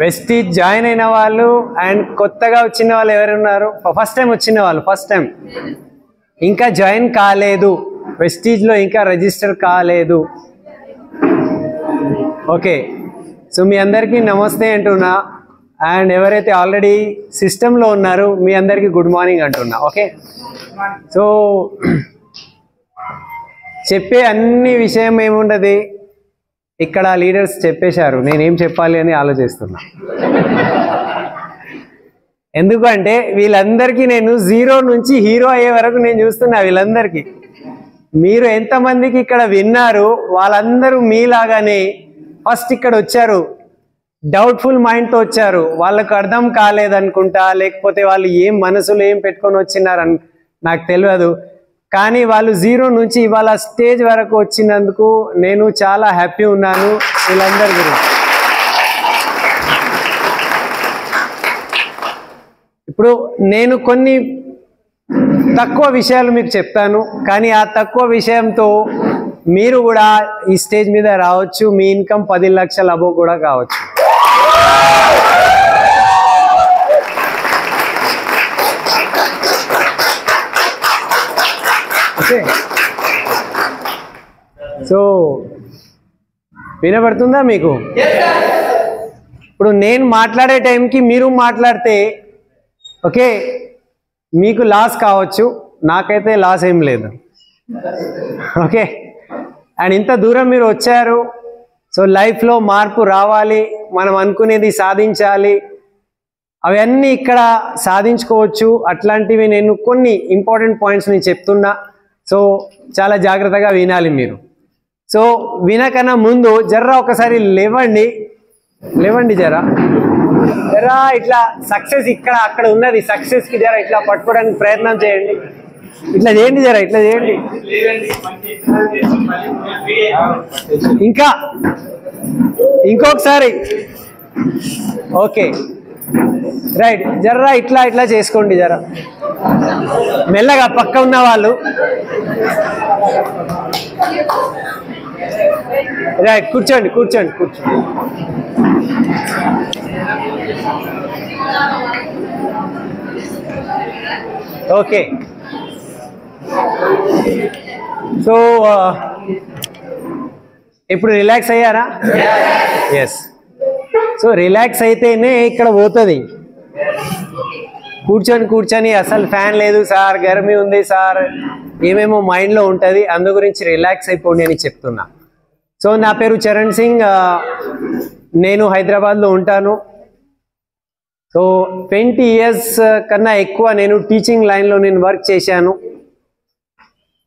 Vestige join అయిన వాళ్ళు and కొత్తగా వచ్చిన వాళ్ళు ఎవరున్నారు? ఫస్ట్ టైం వచ్చిన వాళ్ళు, ఫస్ట్ టైం ఇంకా జాయిన్ కాలేదు, వెస్టీజ్లో ఇంకా రిజిస్టర్ కాలేదు. ఓకే, సో మీ అందరికీ నమస్తే అంటున్నా. అండ్ ఎవరైతే ఆల్రెడీ సిస్టంలో ఉన్నారో మీ అందరికీ గుడ్ మార్నింగ్ అంటున్నా. ఓకే, సో చెప్పే అన్ని విషయం ఏముండదు, ఇక్కడ లీడర్స్ చెప్పేశారు, నేనేం చెప్పాలి అని ఆలోచిస్తున్నా. ఎందుకంటే వీళ్ళందరికీ నేను జీరో నుంచి హీరో అయ్యే వరకు నేను చూస్తున్నా. వీళ్ళందరికీ మీరు ఎంతమందికి ఇక్కడ విన్నారు, వాళ్ళందరూ మీలాగానే ఫస్ట్ ఇక్కడ వచ్చారు, డౌట్ఫుల్ మైండ్తో వచ్చారు. వాళ్ళకు అర్థం కాలేదనుకుంటా, లేకపోతే వాళ్ళు ఏం మనసులో ఏం పెట్టుకొని వచ్చినారని నాకు తెలియదు. కానీ వాళ్ళు జీరో నుంచి ఇవాళ స్టేజ్ వరకు వచ్చినందుకు నేను చాలా హ్యాపీ ఉన్నాను వీళ్ళందరి గురించి. ఇప్పుడు నేను కొన్ని తక్కువ విషయాలు మీకు చెప్తాను, కానీ ఆ తక్కువ విషయంతో మీరు కూడా ఈ స్టేజ్ మీద రావచ్చు. మీ ఇన్కమ్ 10 లక్షల అబోవ్ కూడా కావచ్చు. ఓకే, సో వినబడుతుందా మీకు? ఇప్పుడు నేను మాట్లాడే టైంకి మీరు మాట్లాడితే ఓకే మీకు లాస్ కావచ్చు, నాకైతే లాస్ ఏం లేదు. ఓకే, అండ్ ఇంత దూరం మీరు వచ్చారు, సో లైఫ్లో మార్పు రావాలి, మనం అనుకునేది సాధించాలి, అవన్నీ ఇక్కడ సాధించుకోవచ్చు. అట్లాంటివి నేను కొన్ని ఇంపార్టెంట్ పాయింట్స్ నేను చెప్తున్నా, సో చాలా జాగ్రత్తగా వినాలి మీరు. సో వినకన్నా ముందు జర్రా ఒకసారి లేవండి, లేవండి జరా జరా ఇట్లా సక్సెస్ ఇక్కడ అక్కడ ఉన్నది, సక్సెస్కి జరా ఇట్లా పట్టుకోవడానికి ప్రయత్నం చేయండి. ఇట్లా చేయండి జరా, ఇట్లా చేయండి. ఇంకా ఇంకొకసారి. ఓకే రైట్, జర్రా ఇట్లా ఇట్లా చేసుకోండి జరా మెల్లగా, పక్క ఉన్న వాళ్ళు. రైట్, కూర్చోండి కూర్చోండి కూర్చోండి. ఓకే, సో ఇప్పుడు రిలాక్స్ అయ్యారా? ఎస్, సో రిలాక్స్ అయితేనే ఇక్కడ పోతుంది. కూర్చొని కూర్చొని అసలు ఫ్యాన్ లేదు సార్, గర్మీ ఉంది సార్, ఏమేమో మైండ్లో ఉంటుంది, అందు గురించి రిలాక్స్ అయిపోండి అని చెప్తున్నా. సో నా పేరు చరణ్ సింగ్, నేను హైదరాబాద్లో ఉంటాను. సో 20 years కన్నా ఎక్కువ నేను టీచింగ్ లైన్లో నేను వర్క్ చేశాను.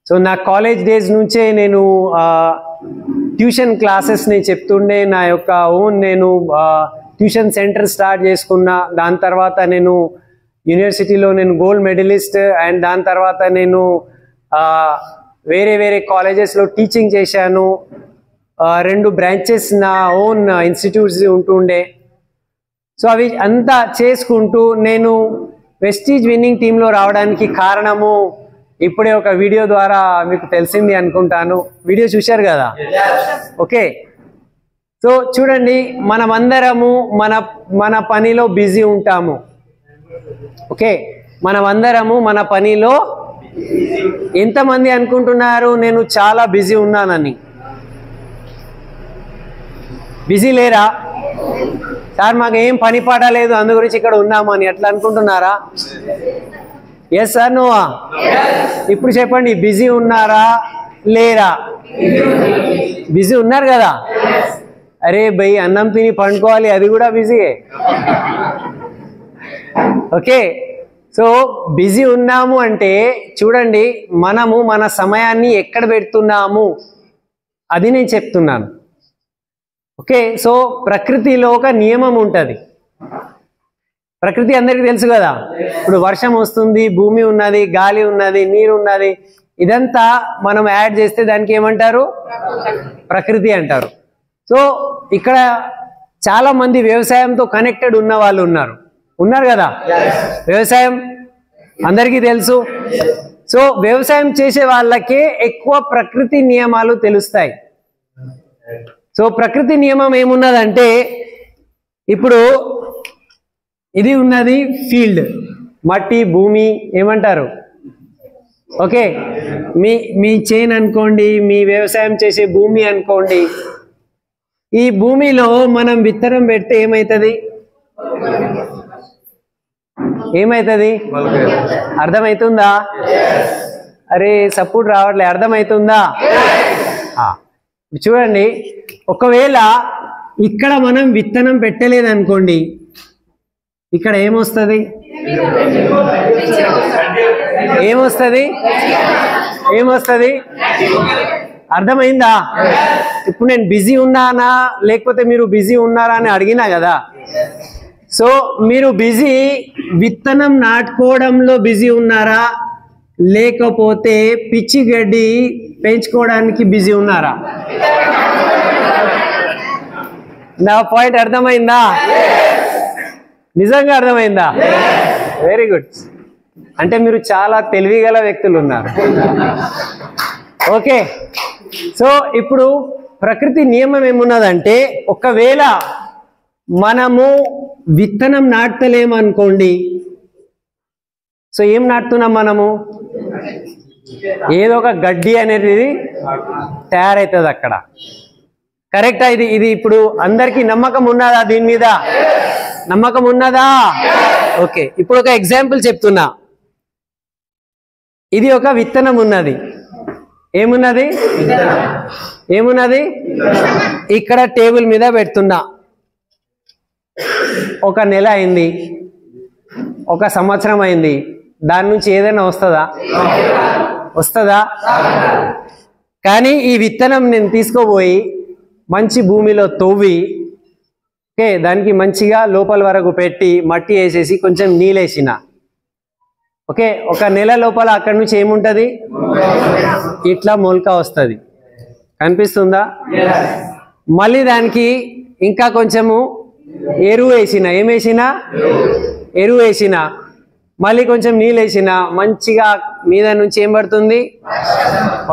సో నా కాలేజ్ డేస్ నుంచే నేను ట్యూషన్ క్లాసెస్ని చెప్తుండే, నా యొక్క ఓన్ నేను ట్యూషన్ సెంటర్ స్టార్ట్ చేసుకున్నా. దాని తర్వాత నేను యూనివర్సిటీలో నేను గోల్డ్ మెడలిస్ట్, అండ్ దాని తర్వాత నేను వేరే వేరే కాలేజెస్లో టీచింగ్ చేశాను. 2 బ్రాంచెస్ నా ఓన్ ఇన్స్టిట్యూట్స్ ఉంటుండే. సో అవి అంతా చేసుకుంటూ నేను వెస్టీజ్ విన్నింగ్ టీంలో రావడానికి కారణము ఇప్పుడే ఒక వీడియో ద్వారా మీకు తెలిసింది అనుకుంటాను. వీడియో చూశారు కదా? ఓకే, సో చూడండి, మనమందరము మన పనిలో బిజీ ఉంటాము. ఓకే, మనమందరము మన పనిలో, ఎంతమంది అనుకుంటున్నారు నేను చాలా బిజీ ఉన్నానని? బిజీ లేరా? సార్ మాకు ఏం పని పాట లేదు, అందు గురించి ఇక్కడ ఉన్నాము అని అట్లా అనుకుంటున్నారా? ఎస్ సార్, నువ్వా? ఇప్పుడు చెప్పండి, బిజీ ఉన్నారా లేరా? బిజీ ఉన్నారు కదా? అరే భయ్, అన్నం తిని పండుకోవాలి, అది కూడా బిజీయే. ఓకే, సో బిజీ ఉన్నాము అంటే చూడండి, మనము మన సమయాన్ని ఎక్కడ పెడుతున్నాము అది నేను చెప్తున్నాను. ఓకే, సో ప్రకృతిలో ఒక నియమం ఉంటుంది. ప్రకృతి అందరికీ తెలుసు కదా. ఇప్పుడు వర్షం వస్తుంది, భూమి ఉన్నది, గాలి ఉన్నది, నీరు ఉన్నది, ఇదంతా మనం యాడ్ చేస్తే దానికి ఏమంటారు? ప్రకృతి అంటారు. సో ఇక్కడ చాలా మంది వ్యవసాయంతో కనెక్టెడ్ ఉన్న వాళ్ళు ఉన్నారు కదా. వ్యవసాయం అందరికీ తెలుసు. సో వ్యవసాయం చేసే వాళ్ళకే ఎక్కువ ప్రకృతి నియమాలు తెలుస్తాయి. సో ప్రకృతి నియమం ఏమున్నదంటే, ఇప్పుడు ఇది ఉన్నది ఫీల్డ్, మట్టి, భూమి ఏమంటారు? ఓకే, మీ చేను అనుకోండి, మీ వ్యవసాయం చేసే భూమి అనుకోండి. ఈ భూమిలో మనం విత్తనం పెడితే ఏమవుతుంది? ఏమవుతుంది? అర్థమవుతుందా? అరే సపోర్ట్ రావట్లే, అర్థమవుతుందా? చూడండి, ఒకవేళ ఇక్కడ మనం విత్తనం పెట్టలేదు అనుకోండి, ఇక్కడ ఏమొస్తుంది? ఏమొస్తుంది? ఏమొస్తుంది? అర్థమైందా? ఇప్పుడు నేను బిజీ ఉన్నానా లేకపోతే మీరు బిజీ ఉన్నారా అని అడిగినా కదా. సో మీరు బిజీ విత్తనం నాటుకోవడంలో బిజీ ఉన్నారా లేకపోతే పిచ్చి గడ్డి పెంచుకోవడానికి బిజీ ఉన్నారా? నా పాయింట్ అర్థమైందా? నిజంగా అర్థమైందా? Very good. అంటే మీరు చాలా తెలివిగల వ్యక్తులు ఉన్నారు. ఓకే, సో ఇప్పుడు ప్రకృతి నియమం ఏమున్నదంటే, ఒకవేళ మనము విత్తనం నాటలేమనుకోండి, సో ఏం నాటుతున్నాం మనము? ఏదో ఒక గడ్డి అనేది తయారవుతుంది అక్కడ. కరెక్టా? ఇది ఇప్పుడు అందరికీ నమ్మకం ఉన్నదా? దీని మీద నమ్మకం ఉన్నదా? ఓకే, ఇప్పుడు ఒక ఎగ్జాంపుల్ చెప్తున్నా. ఇది ఒక విత్తనం ఉన్నది. ఏమున్నది? ఏమున్నది? ఇక్కడ టేబుల్ మీద పెడుతున్నా. ఒక నెల అయింది, ఒక సంవత్సరం అయింది, దాని నుంచి ఏదైనా వస్తుందా? వస్తుందా? కానీ ఈ విత్తనం నేను తీసుకోపోయి మంచి భూమిలో తవ్వి, ఓకే, దానికి మంచిగా లోపల వరకు పెట్టి మట్టి వేసేసి కొంచెం నీళ్ళేసిన, ఓకే, ఒక నెల లోపల అక్కడి నుంచి ఏముంటుంది? ఇట్లా మొలక వస్తుంది. కనిపిస్తుందా? మళ్ళీ దానికి ఇంకా కొంచెము ఎరువు వేసిన. ఏమేసిన? ఎరువు వేసిన. మళ్ళీ కొంచెం నీళ్ళు వేసిన. మంచిగా మీద నుంచి ఏం పడుతుంది?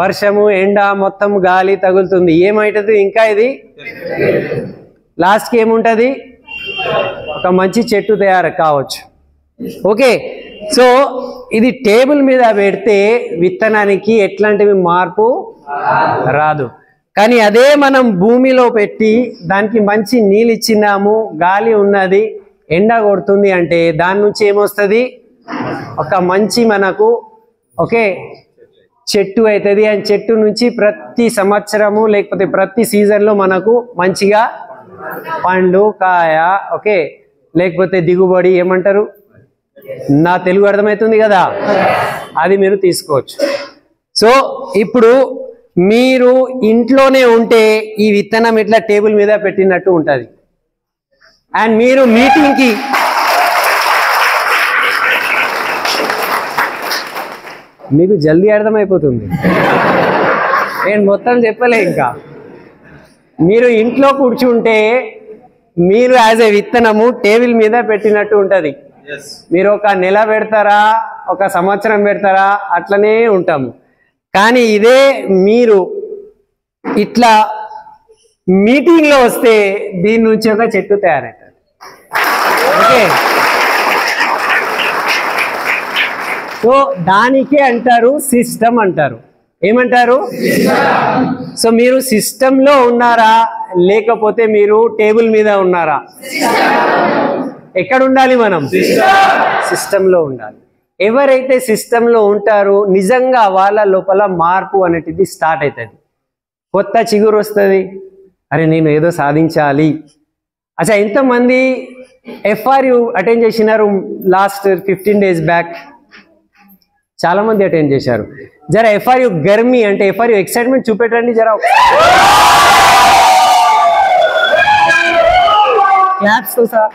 వర్షము, ఎండ, మొత్తం గాలి తగులుతుంది. ఏమవుతుంది? ఇంకా ఇది లాస్ట్కి ఏముంటుంది? ఒక మంచి చెట్టు తయారు కావచ్చు. ఓకే, సో ఇది టేబుల్ మీద పెడితే విత్తనానికి ఎట్లాంటివి మార్పు రాదు. కానీ అదే మనం భూమిలో పెట్టి దానికి మంచి నీళ్ళు ఇచ్చినాము, గాలి ఉన్నది, ఎండ కొడుతుంది అంటే దాని నుంచి ఏమొస్తుంది? ఒక మంచి మనకు ఓకే చెట్టు అవుతుంది. ఆ చెట్టు నుంచి ప్రతి సంవత్సరము లేకపోతే ప్రతి సీజన్లో మనకు మంచిగా పండు, కాయ, ఓకే, లేకపోతే దిగుబడి ఏమంటారు? నా తెలుగు అర్థమవుతుంది కదా, అది మీరు తీసుకోవచ్చు. సో ఇప్పుడు మీరు ఇంట్లోనే ఉంటే ఈ విత్తనం ఇట్లా టేబుల్ మీద పెట్టినట్టు ఉంటుంది. అండ్ మీరు మీటింగ్కి మీకు జల్దీ అర్థమైపోతుంది. నేను మొత్తం చెప్పలే. ఇంకా మీరు ఇంట్లో కూర్చుంటే మీరు యాజ్ ఏ విత్తనము టేబుల్ మీద పెట్టినట్టు ఉంటుంది. మీరు ఒక నెల పెడతారా, ఒక సంవత్సరం పెడతారా, అట్లనే ఉంటాము. కానీ ఇదే మీరు ఇట్లా మీటింగ్లో వస్తే దీని నుంచి ఒక చెట్టు తయారవుతుంది. ఓకే, సో దానికే అంటారు సిస్టమ్ అంటారు. ఏమంటారు? సో మీరు సిస్టంలో ఉన్నారా లేకపోతే మీరు టేబుల్ మీద ఉన్నారా? ఎక్కడ ఉండాలి మనం? సిస్టంలో ఉండాలి. ఎవరైతే సిస్టంలో ఉంటారో నిజంగా వాళ్ళ లోపల మార్పు అనేటిది స్టార్ట్ అవుతుంది. కొత్త చిగురు వస్తుంది. అరే నేను ఏదో సాధించాలి. అచ్చా, ఎంతమంది FRU అటెండ్ చేసినారు లాస్ట్ 15 days బ్యాక్? చాలా మంది అటెండ్ చేశారు. జర FRU గర్మి అంటే FRU ఎక్సైట్మెంట్ చూపెట్టండి జర. క్లాప్స్ తో సార్.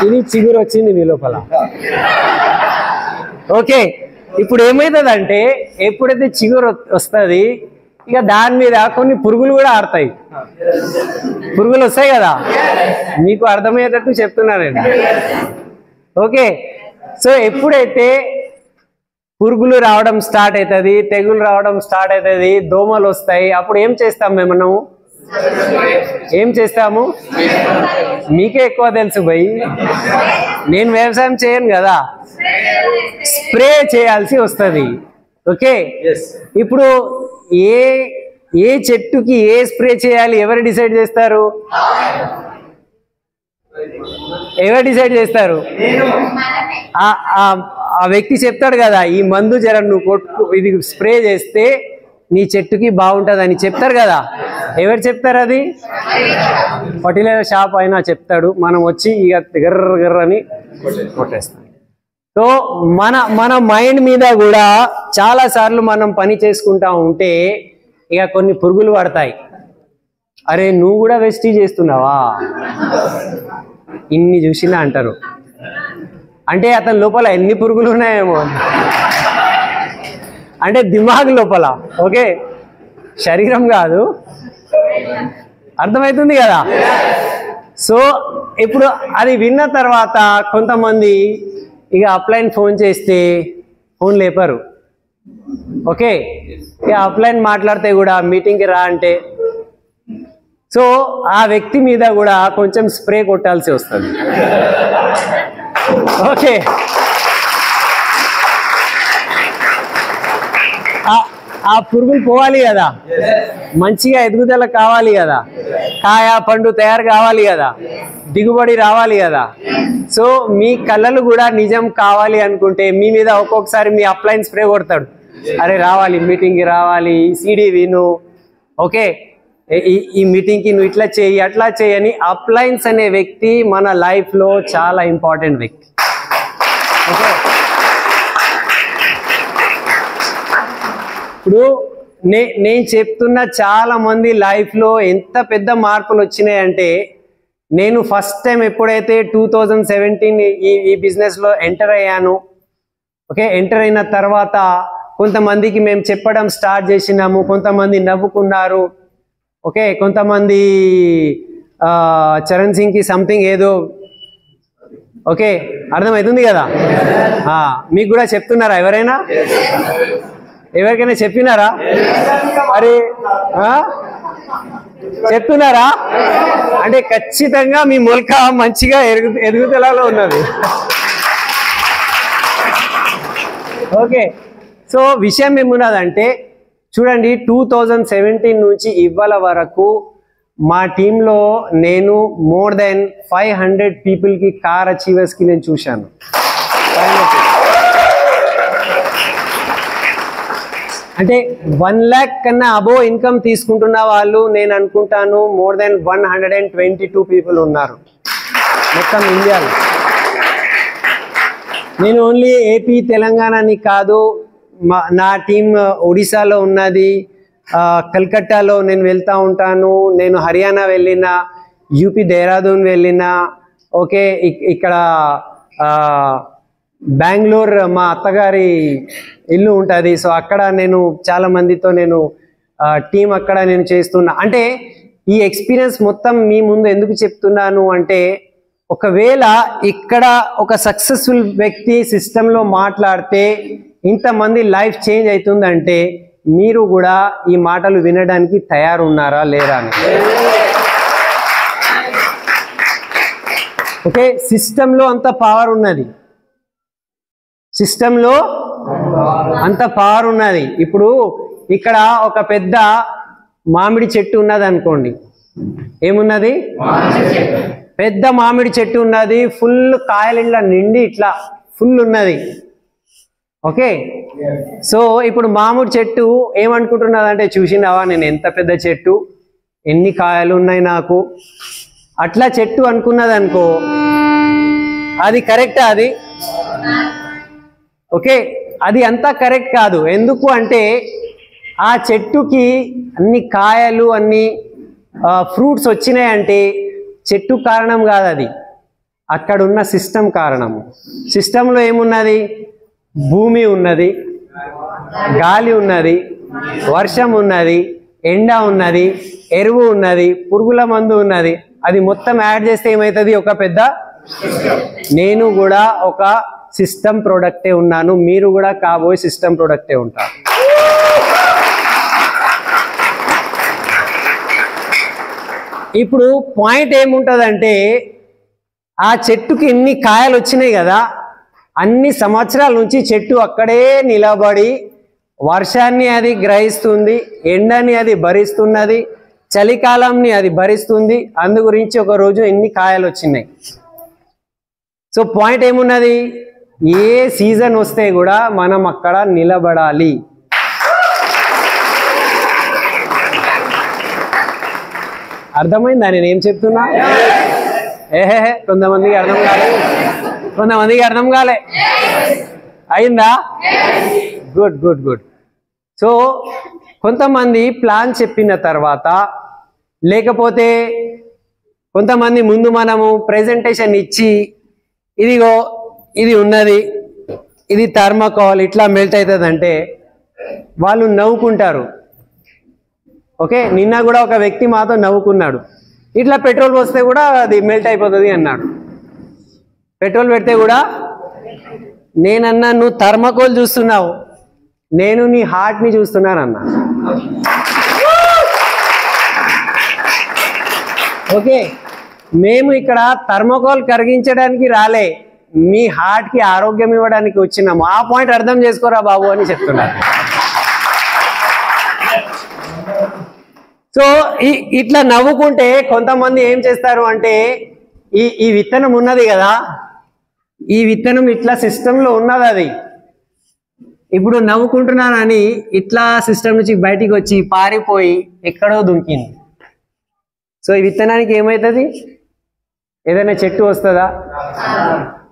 ఇది చిగురు వచ్చింది మీ లోపల. ఓకే, ఇప్పుడు ఏమవుతుందంటే ఎప్పుడైతే చిగురు వస్తుంది ఇక దాని మీద కొన్ని పురుగులు కూడా ఆడతాయి. పురుగులు వస్తాయి కదా, మీకు అర్థమయ్యేటట్టు చెప్తున్నా నేను. ఓకే, సో ఎప్పుడైతే పురుగులు రావడం స్టార్ట్ అవుతుంది, తెగులు రావడం స్టార్ట్ అవుతుంది, దోమలు వస్తాయి. అప్పుడు ఏం చేస్తాం మనము? ఏం చేస్తాము? మీకే ఎక్కువ తెలుసు భయ్, నేను వ్యవసాయం చేయను కదా, స్ప్రే చేయాల్సి వస్తుంది. ఓకే, ఇప్పుడు ఏ చెట్టుకి ఏ స్ప్రే చేయాలి ఎవరు డిసైడ్ చేస్తారు? ఎవరు డిసైడ్ చేస్తారు? ఆ వ్యక్తి చెప్తాడు కదా, ఈ మందు జర నువ్వు కొట్టు, ఇది స్ప్రే చేస్తే నీ చెట్టుకి బాగుంటుంది అని చెప్తారు కదా. ఎవరు చెప్తారు? అది ఫర్టిలైజర్ షాప్ అయినా చెప్తాడు, మనం వచ్చి ఇక గర్ర గర్ర అని కొట్టేస్తాం. సో మన మైండ్ మీద కూడా చాలా సార్లు మనం పని చేసుకుంటా ఉంటే ఇక కొన్ని పురుగులు పడతాయి. అరే నువ్వు కూడా వేస్టీ చేస్తున్నావా, ఇన్ని చూసినా అంటారు. అంటే అతని లోపల ఎన్ని పురుగులు ఉన్నాయేమో, అంటే దిమాగ్ లోపల. ఓకే, శరీరం కాదు, అర్థమవుతుంది కదా. సో ఇప్పుడు అది విన్న తర్వాత కొంతమంది ఇక అప్లైన్ ఫోన్ చేస్తే ఫోన్ లేపరు. ఓకే, ఇక అప్లైన్ మాట్లాడితే కూడా మీటింగ్కి రా అంటే, సో ఆ వ్యక్తి మీద కూడా కొంచెం స్ప్రే కొట్టాల్సి వస్తుంది. ఓకే, ఆ పురుగులు పోవాలి కదా, మంచిగా ఎదుగుదల కావాలి కదా, కాయ పండు తయారు కావాలి కదా, దిగుబడి రావాలి కదా. సో మీ కళ్ళలు కూడా నిజం కావాలి అనుకుంటే మీ మీద ఒక్కొక్కసారి మీ అప్లైన్ స్ప్రే కొడతాడు. అరే రావాలి, మీటింగ్కి రావాలి, సీడీ విను, ఓకే ఈ మీటింగ్కి నువ్వు ఇట్లా చేయి అట్లా చేయని. అప్లైన్స్ అనే వ్యక్తి మన లైఫ్లో చాలా ఇంపార్టెంట్ వ్యక్తి. ఓకే, ఇప్పుడు నేను చెప్తున్న చాలా మంది లైఫ్లో ఎంత పెద్ద మార్పులు వచ్చినాయంటే, నేను ఫస్ట్ టైం ఎప్పుడైతే 2017 ఈ బిజినెస్లో ఎంటర్ అయ్యాను. ఓకే, ఎంటర్ అయిన తర్వాత కొంతమందికి మేము చెప్పడం స్టార్ట్ చేసినాము, కొంతమంది నవ్వుకున్నారు. ఓకే, కొంతమంది చరణ్ సింగ్కి సంథింగ్ ఏదో, ఓకే అర్థమవుతుంది కదా. మీకు కూడా చెప్తున్నారా? ఎవరికైనా చెప్పినారా? అరే చెప్తున్నారా? అంటే ఖచ్చితంగా మీ మొలక మంచిగా ఎదుగుదలలో ఉన్నది. ఓకే, సో విషయం ఏమున్నదంటే చూడండి, 2017 నుంచి ఇవాళ వరకు మా టీంలో నేను మోర్ దెన్ 500 పీపుల్కి కార్ అచీవర్స్కి నేను చూశాను. అంటే 1 lakh కన్నా అబోవ్ ఇన్కమ్ తీసుకుంటున్న వాళ్ళు నేను అనుకుంటాను మోర్ దెన్ 122 పీపుల్ ఉన్నారు మొత్తం ఇండియాలో. నేను ఓన్లీ ఏపీ తెలంగాణని కాదు, నా టీం ఒడిశాలో ఉన్నది, కల్కట్టాలో నేను వెళ్తూ ఉంటాను, నేను హర్యానా వెళ్ళిన, యూపీ దేహ్రాదూన్ వెళ్ళిన, ఓకే ఇక్కడ బెంగళూరు మా అత్తగారి ఇల్లు ఉంటుంది. సో అక్కడ నేను చాలా మందితో నేను టీం అక్కడ నేను చేస్తున్నా. అంటే ఈ ఎక్స్పీరియన్స్ మొత్తం మీ ముందు ఎందుకు చెప్తున్నాను అంటే, ఒకవేళ ఇక్కడ ఒక సక్సెస్ఫుల్ వ్యక్తి సిస్టంలో మాట్లాడితే ఇంతమంది లైఫ్ చేంజ్ అవుతుందంటే మీరు కూడా ఈ మాటలు వినడానికి తయారున్నారా లేరా అని. ఓకే, సిస్టంలో అంత పవర్ ఉన్నది, సిస్టంలో అంత పవర్ ఉన్నది. ఇప్పుడు ఇక్కడ ఒక పెద్ద మామిడి చెట్టు ఉన్నది అనుకోండి, ఏమున్నది? పెద్ద మామిడి చెట్టు ఉన్నది, ఫుల్ కాయలు ఇట్లా నిండి ఇట్లా ఫుల్ ఉన్నది. ఓకే, సో ఇప్పుడు మామిడి చెట్టు ఏమనుకుంటున్నదంటే, చూసినావా నేను ఎంత పెద్ద చెట్టు, ఎన్ని కాయలు ఉన్నాయి నాకు, అట్లా చెట్టు అనుకున్నది అనుకో, అది కరెక్టా? అది ఓకే, అది అంతా కరెక్ట్ కాదు. ఎందుకు అంటే ఆ చెట్టుకి అన్ని కాయలు అన్ని ఫ్రూట్స్ వచ్చినాయంటే చెట్టు కారణం కాదు, అది అక్కడున్న సిస్టమ్ కారణము. సిస్టంలో ఏమున్నది? భూమి ఉన్నది, గాలి ఉన్నది, వర్షం ఉన్నది, ఎండ ఉన్నది, ఎరువు ఉన్నది, పురుగుల మందు ఉన్నది. అది మొత్తం యాడ్ చేస్తే ఏమవుతుంది? ఒక పెద్ద. నేను కూడా ఒక సిస్టమ్ ప్రొడక్టే ఉన్నాను, మీరు కూడా కాబోయే సిస్టమ్ ప్రొడక్టే ఉంటారు. ఇప్పుడు పాయింట్ ఏముంటుందంటే, ఆ చెట్టుకి ఎన్ని కాయలు వచ్చినాయి కదా, అన్ని సంవత్సరాల నుంచి చెట్టు అక్కడే నిలబడి వర్షాన్ని అది గ్రహిస్తుంది, ఎండని అది భరిస్తున్నది, చలికాలంని అది భరిస్తుంది. అందు గురించి ఒక రోజు ఎన్ని కాయలు వచ్చినాయి. సో పాయింట్ ఏమున్నది, ఏ సీజన్ వస్తే కూడా మనం అక్కడ నిలబడాలి. అర్థమైందా నేనేం చెప్తున్నా? ఏహే, కొంతమందికి అర్థం కాలే, కొంతమందికి అర్థం కాలే. అయిందా? Good good good. సో కొంతమంది ప్లాన్ చెప్పిన తర్వాత, లేకపోతే కొంతమంది ముందు మనము ప్రెజెంటేషన్ ఇచ్చి, ఇదిగో ఇది ఉన్నది, ఇది థర్మాకోల్ ఇట్లా మెల్ట్ అవుతుంది అంటే వాళ్ళు నవ్వుకుంటారు. ఓకే, నిన్న కూడా ఒక వ్యక్తి మాతో నవ్వుకున్నాడు, ఇట్లా పెట్రోల్ పోస్తే కూడా అది మెల్ట్ అయిపోతుంది అన్నాడు. పెట్రోల్ పెడితే కూడా నేనన్నా, నువ్వు థర్మాకోల్ చూస్తున్నావు, నేను నీ హార్ట్ని చూస్తున్నాను అన్నా. ఓకే, మేము ఇక్కడ థర్మాకోల్ కరిగించడానికి రాలే, మీ హార్ట్కి ఆరోగ్యం ఇవ్వడానికి వచ్చినాము. ఆ పాయింట్ అర్థం చేసుకోరా బాబు అని చెప్తున్నారు. సో ఇట్లా నవ్వుకుంటే కొంతమంది ఏం చేస్తారు అంటే, ఈ విత్తనం ఉన్నది కదా, ఈ విత్తనం ఇట్లా సిస్టంలో ఉన్నది, అది ఇప్పుడు నవ్వుకుంటున్నానని ఇట్లా సిస్టమ్ నుంచి బయటికి వచ్చి పారిపోయి ఎక్కడో దుంకింది. సో ఈ విత్తనానికి ఏమవుతుంది? ఏదైనా చెట్టు వస్తుందా?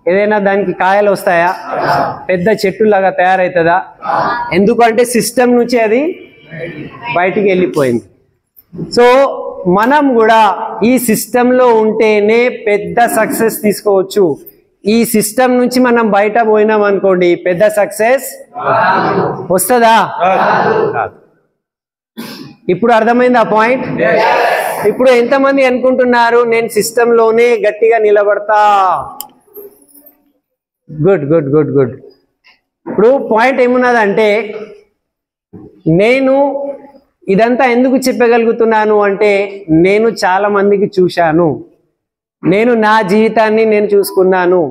ఏదైనా దానికి కాయలు వస్తాయా? పెద్ద చెట్టులాగా తయారవుతుందా? ఎందుకంటే సిస్టమ్ నుంచి అది బయటికి వెళ్ళిపోయింది. సో మనం కూడా ఈ సిస్టంలో ఉంటేనే పెద్ద సక్సెస్ తీసుకోవచ్చు. ఈ సిస్టమ్ నుంచి మనం బయట పోయినాం అనుకోండి, పెద్ద సక్సెస్ వస్తుందా? ఇప్పుడు అర్థమైంది ఆ పాయింట్? ఇప్పుడు ఎంతమంది అనుకుంటున్నారు నేను సిస్టంలోనే గట్టిగా నిలబడతా? Good good good good. ఇప్పుడు పాయింట్ ఏమున్నదంటే, నేను ఇదంతా ఎందుకు చెప్పగలుగుతున్నాను అంటే, నేను చాలా మందికి చూశాను, నేను నా జీవితాన్ని నేను చూసుకున్నాను,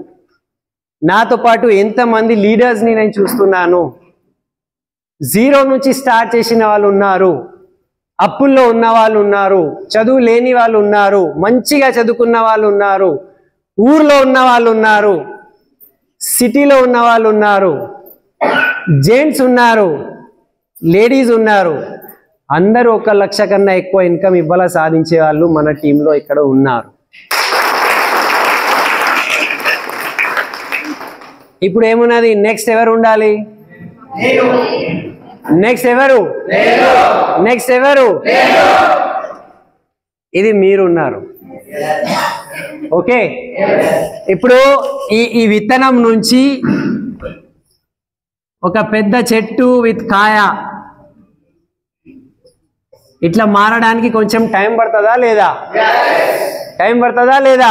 నాతో పాటు ఎంతమంది లీడర్స్ని నేను చూస్తున్నాను. జీరో నుంచి స్టార్ట్ చేసిన వాళ్ళు ఉన్నారు, అప్పుల్లో ఉన్న వాళ్ళు ఉన్నారు, చదువు లేని వాళ్ళు ఉన్నారు, మంచిగా చదువుకున్న వాళ్ళు ఉన్నారు, ఊర్లో ఉన్న వాళ్ళు ఉన్నారు, సిటీలో ఉన్న వాళ్ళు ఉన్నారు, జెంట్స్ ఉన్నారు, లేడీస్ ఉన్నారు. అందరూ 1 లక్ష కన్నా ఎక్కువ ఇన్కమ్ ఇవ్వాలా సాధించే వాళ్ళు మన టీంలో ఇక్కడ ఉన్నారు. ఇప్పుడు ఏమున్నది? నెక్స్ట్ ఎవరు ఉండాలి? నెక్స్ట్ ఎవరు? నెక్స్ట్ ఎవరు? ఇది మీరున్నారు. ఓకే, ఇప్పుడు ఈ విత్తనం నుంచి ఒక పెద్ద చెట్టు విత్ కాయ ఇట్లా మారడానికి కొంచెం టైం పడుతుందా లేదా? టైం పడుతుందా లేదా?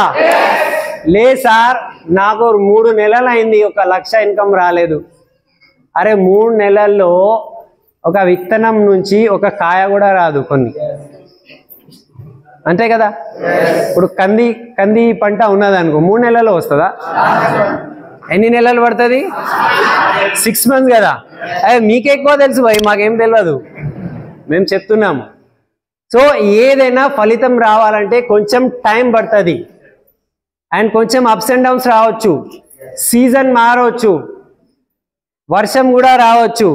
లేదు సార్, నాకు 3 నెలలు అయింది, 1 లక్ష ఇన్కమ్ రాలేదు. అరే 3 నెలల్లో ఒక విత్తనం నుంచి ఒక కాయ కూడా రాదు కొన్ని, అంతే కదా? ఇప్పుడు కంది పంట ఉన్నది అనుకో, 3 నెలల్లో వస్తుందా? ఎన్ని నెలలు పడుతుంది? 6 months కదా. అదే మీకే ఎక్కువ తెలుసు భయ్, మాకేం తెలియదు, మేము చెప్తున్నాము. సో ఏదైనా ఫలితం రావాలంటే కొంచెం టైం పడుతుంది, అండ్ కొంచెం అప్స్ అండ్ డౌన్స్ రావచ్చు, సీజన్ మారవచ్చు, వర్షం కూడా రావచ్చు,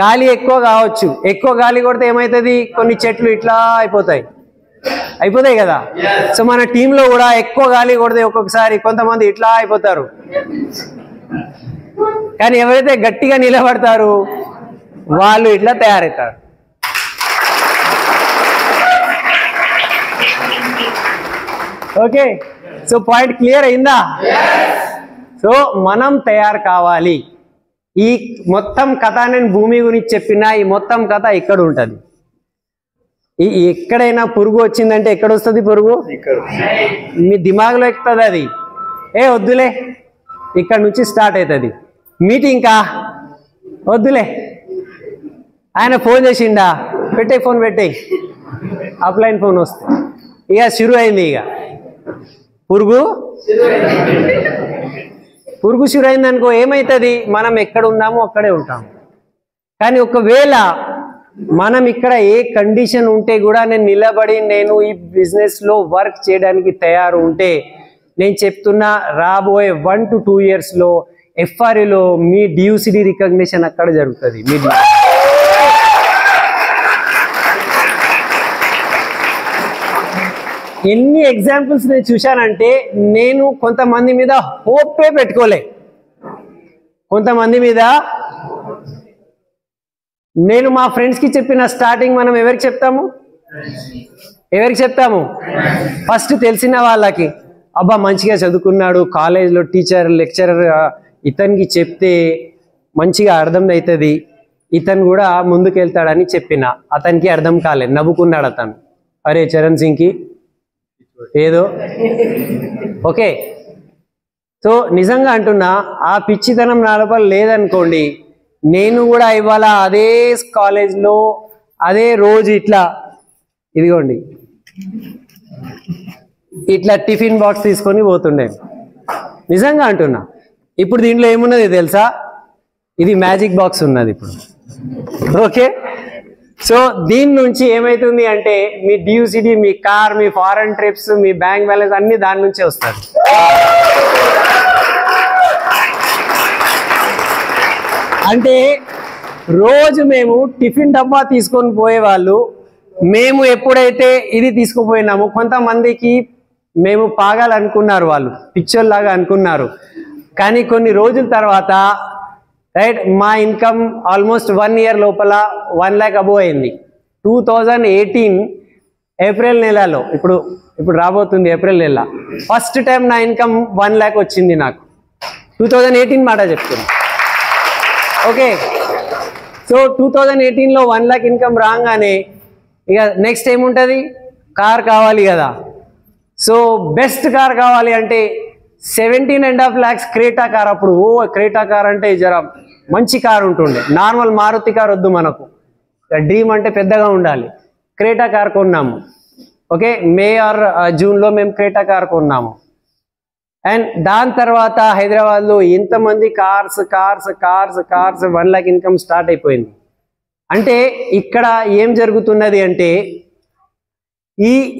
గాలి ఎక్కువ కావచ్చు. ఎక్కువ గాలి కొడితే ఏమవుతుంది? కొన్ని చెట్లు ఇట్లా అయిపోతాయి కదా. సో మన టీంలో కూడా ఎక్కువ గాలి కొడితే ఒక్కొక్కసారి కొంతమంది ఇట్లా అయిపోతారు, కానీ ఎవరైతే గట్టిగా నిలబడతారు వాళ్ళు ఇట్లా తయారవుతారు. ఓకే, సో పాయింట్ క్లియర్ అయిందా? సో మనం తయారు కావాలి. ఈ మొత్తం కథ నేను భూమి గురించి చెప్పిన ఈ మొత్తం కథ ఇక్కడ ఉంటుంది. ఎక్కడైనా పురుగు వచ్చిందంటే ఎక్కడ వస్తుంది పురుగు? మీ దిమాగ్లో ఎక్కుతుంది అది. వద్దులే ఇక్కడ నుంచి స్టార్ట్ అవుతుంది మీటింగ్. కా వద్దులే, ఆయన ఫోన్ చేసిండా, పెట్టే ఫోన్ పెట్టేయి, ఆఫ్లైన్ ఫోన్ వస్తుంది. ఇక షురు అయింది. ఇక పురుగు షురు అయింది అనుకో, ఏమవుతుంది, మనం ఎక్కడ ఉన్నామో అక్కడే ఉంటాం. కానీ ఒకవేళ మనం ఇక్కడ ఏ కండిషన్ ఉంటే కూడా నేను నిలబడి నేను ఈ బిజినెస్లో వర్క్ చేయడానికి తయారు ఉంటే, నేను చెప్తున్నా రాబోయే 1 to 2 yearsలో ఎఫ్ఆర్ఏలో మీ డియూసిడి రికగ్నిషన్ అక్కడ జరుగుతుంది. మీ ఎన్ని ఎగ్జాంపుల్స్ నేను చూశానంటే, నేను కొంతమంది మీద హోపే పెట్టుకోలే, కొంతమంది మీద నేను మా ఫ్రెండ్స్కి చెప్పిన స్టార్టింగ్ మనం ఎవరికి చెప్తాము, ఫస్ట్ తెలిసిన వాళ్ళకి, అబ్బా మంచిగా చదువుకున్నాడు, కాలేజ్లో టీచర్ లెక్చరర్, ఇతనికి చెప్తే మంచిగా అర్థం అవుతుంది, ఇతను కూడా ముందుకెళ్తాడని చెప్పిన. అతనికి అర్థం కాలేదు, నవ్వుకున్నాడు అతను, అరే చరణ్ సింగ్కి ఏదో ఓకే. సో నిజంగా అంటున్నా, ఆ పిచ్చితనం నా లోపల లేదనుకోండి, నేను కూడా ఇవాళ అదే కాలేజ్లో అదే రోజు ఇదిగోండి ఇట్లా టిఫిన్ బాక్స్ తీసుకొని పోతుండే. నిజంగా అంటున్నా. ఇప్పుడు దీంట్లో ఏమున్నది తెలుసా, ఇది మ్యాజిక్ బాక్స్ ఉన్నది ఇప్పుడు. ఓకే, సో దీని నుంచి ఏమైతుంది అంటే, మీ డ్యూసిటీ, మీ కార్, మీ ఫారెన్ ట్రిప్స్, మీ బ్యాంక్ బ్యాలెన్స్ అన్ని దాని నుంచే వస్తుంది. అంటే రోజు మేము టిఫిన్ డబ్బా తీసుకొని పోయేవాళ్ళు, మేము ఎప్పుడైతే ఇది తీసుకుపోయినామో, కొంతమందికి మేము పాగాలనుకున్నారు, వాళ్ళు పిక్చర్లాగా అనుకున్నారు. కానీ కొన్ని రోజుల తర్వాత రైట్, మా ఇన్కమ్ ఆల్మోస్ట్ 1 year లోపల 1 lakh అబోవ్ అయింది. 2018 ఏప్రిల్ నెలలో, ఇప్పుడు రాబోతుంది ఏప్రిల్ నెల, ఫస్ట్ టైం నా ఇన్కమ్ 1 lakh వచ్చింది నాకు. 2018 మాట చెప్తున్నా. ఓకే, సో 2018లో 1 lakh ఇన్కమ్ రాగానే ఇక నెక్స్ట్ ఏముంటుంది, కార్ కావాలి కదా. సో బెస్ట్ కార్ కావాలి అంటే 17.5 lakhs క్రేటా కార్. అప్పుడు క్రేటా కార్ అంటే జర మంచి కార్ ఉంటుండే, నార్మల్ మారుతి కార్ వద్దు మనకు, డ్రీమ్ అంటే పెద్దగా ఉండాలి. క్రేటా కార్ కొన్నాము. ఓకే, మే ఆర్ జూన్లో మేము క్రేటా కార్ కొన్నాము. అండ్ దాని తర్వాత హైదరాబాద్లో ఎంతమంది కార్స్ 1 lakh ఇన్కమ్ స్టార్ట్ అయిపోయింది. అంటే ఇక్కడ ఏం జరుగుతున్నది అంటే,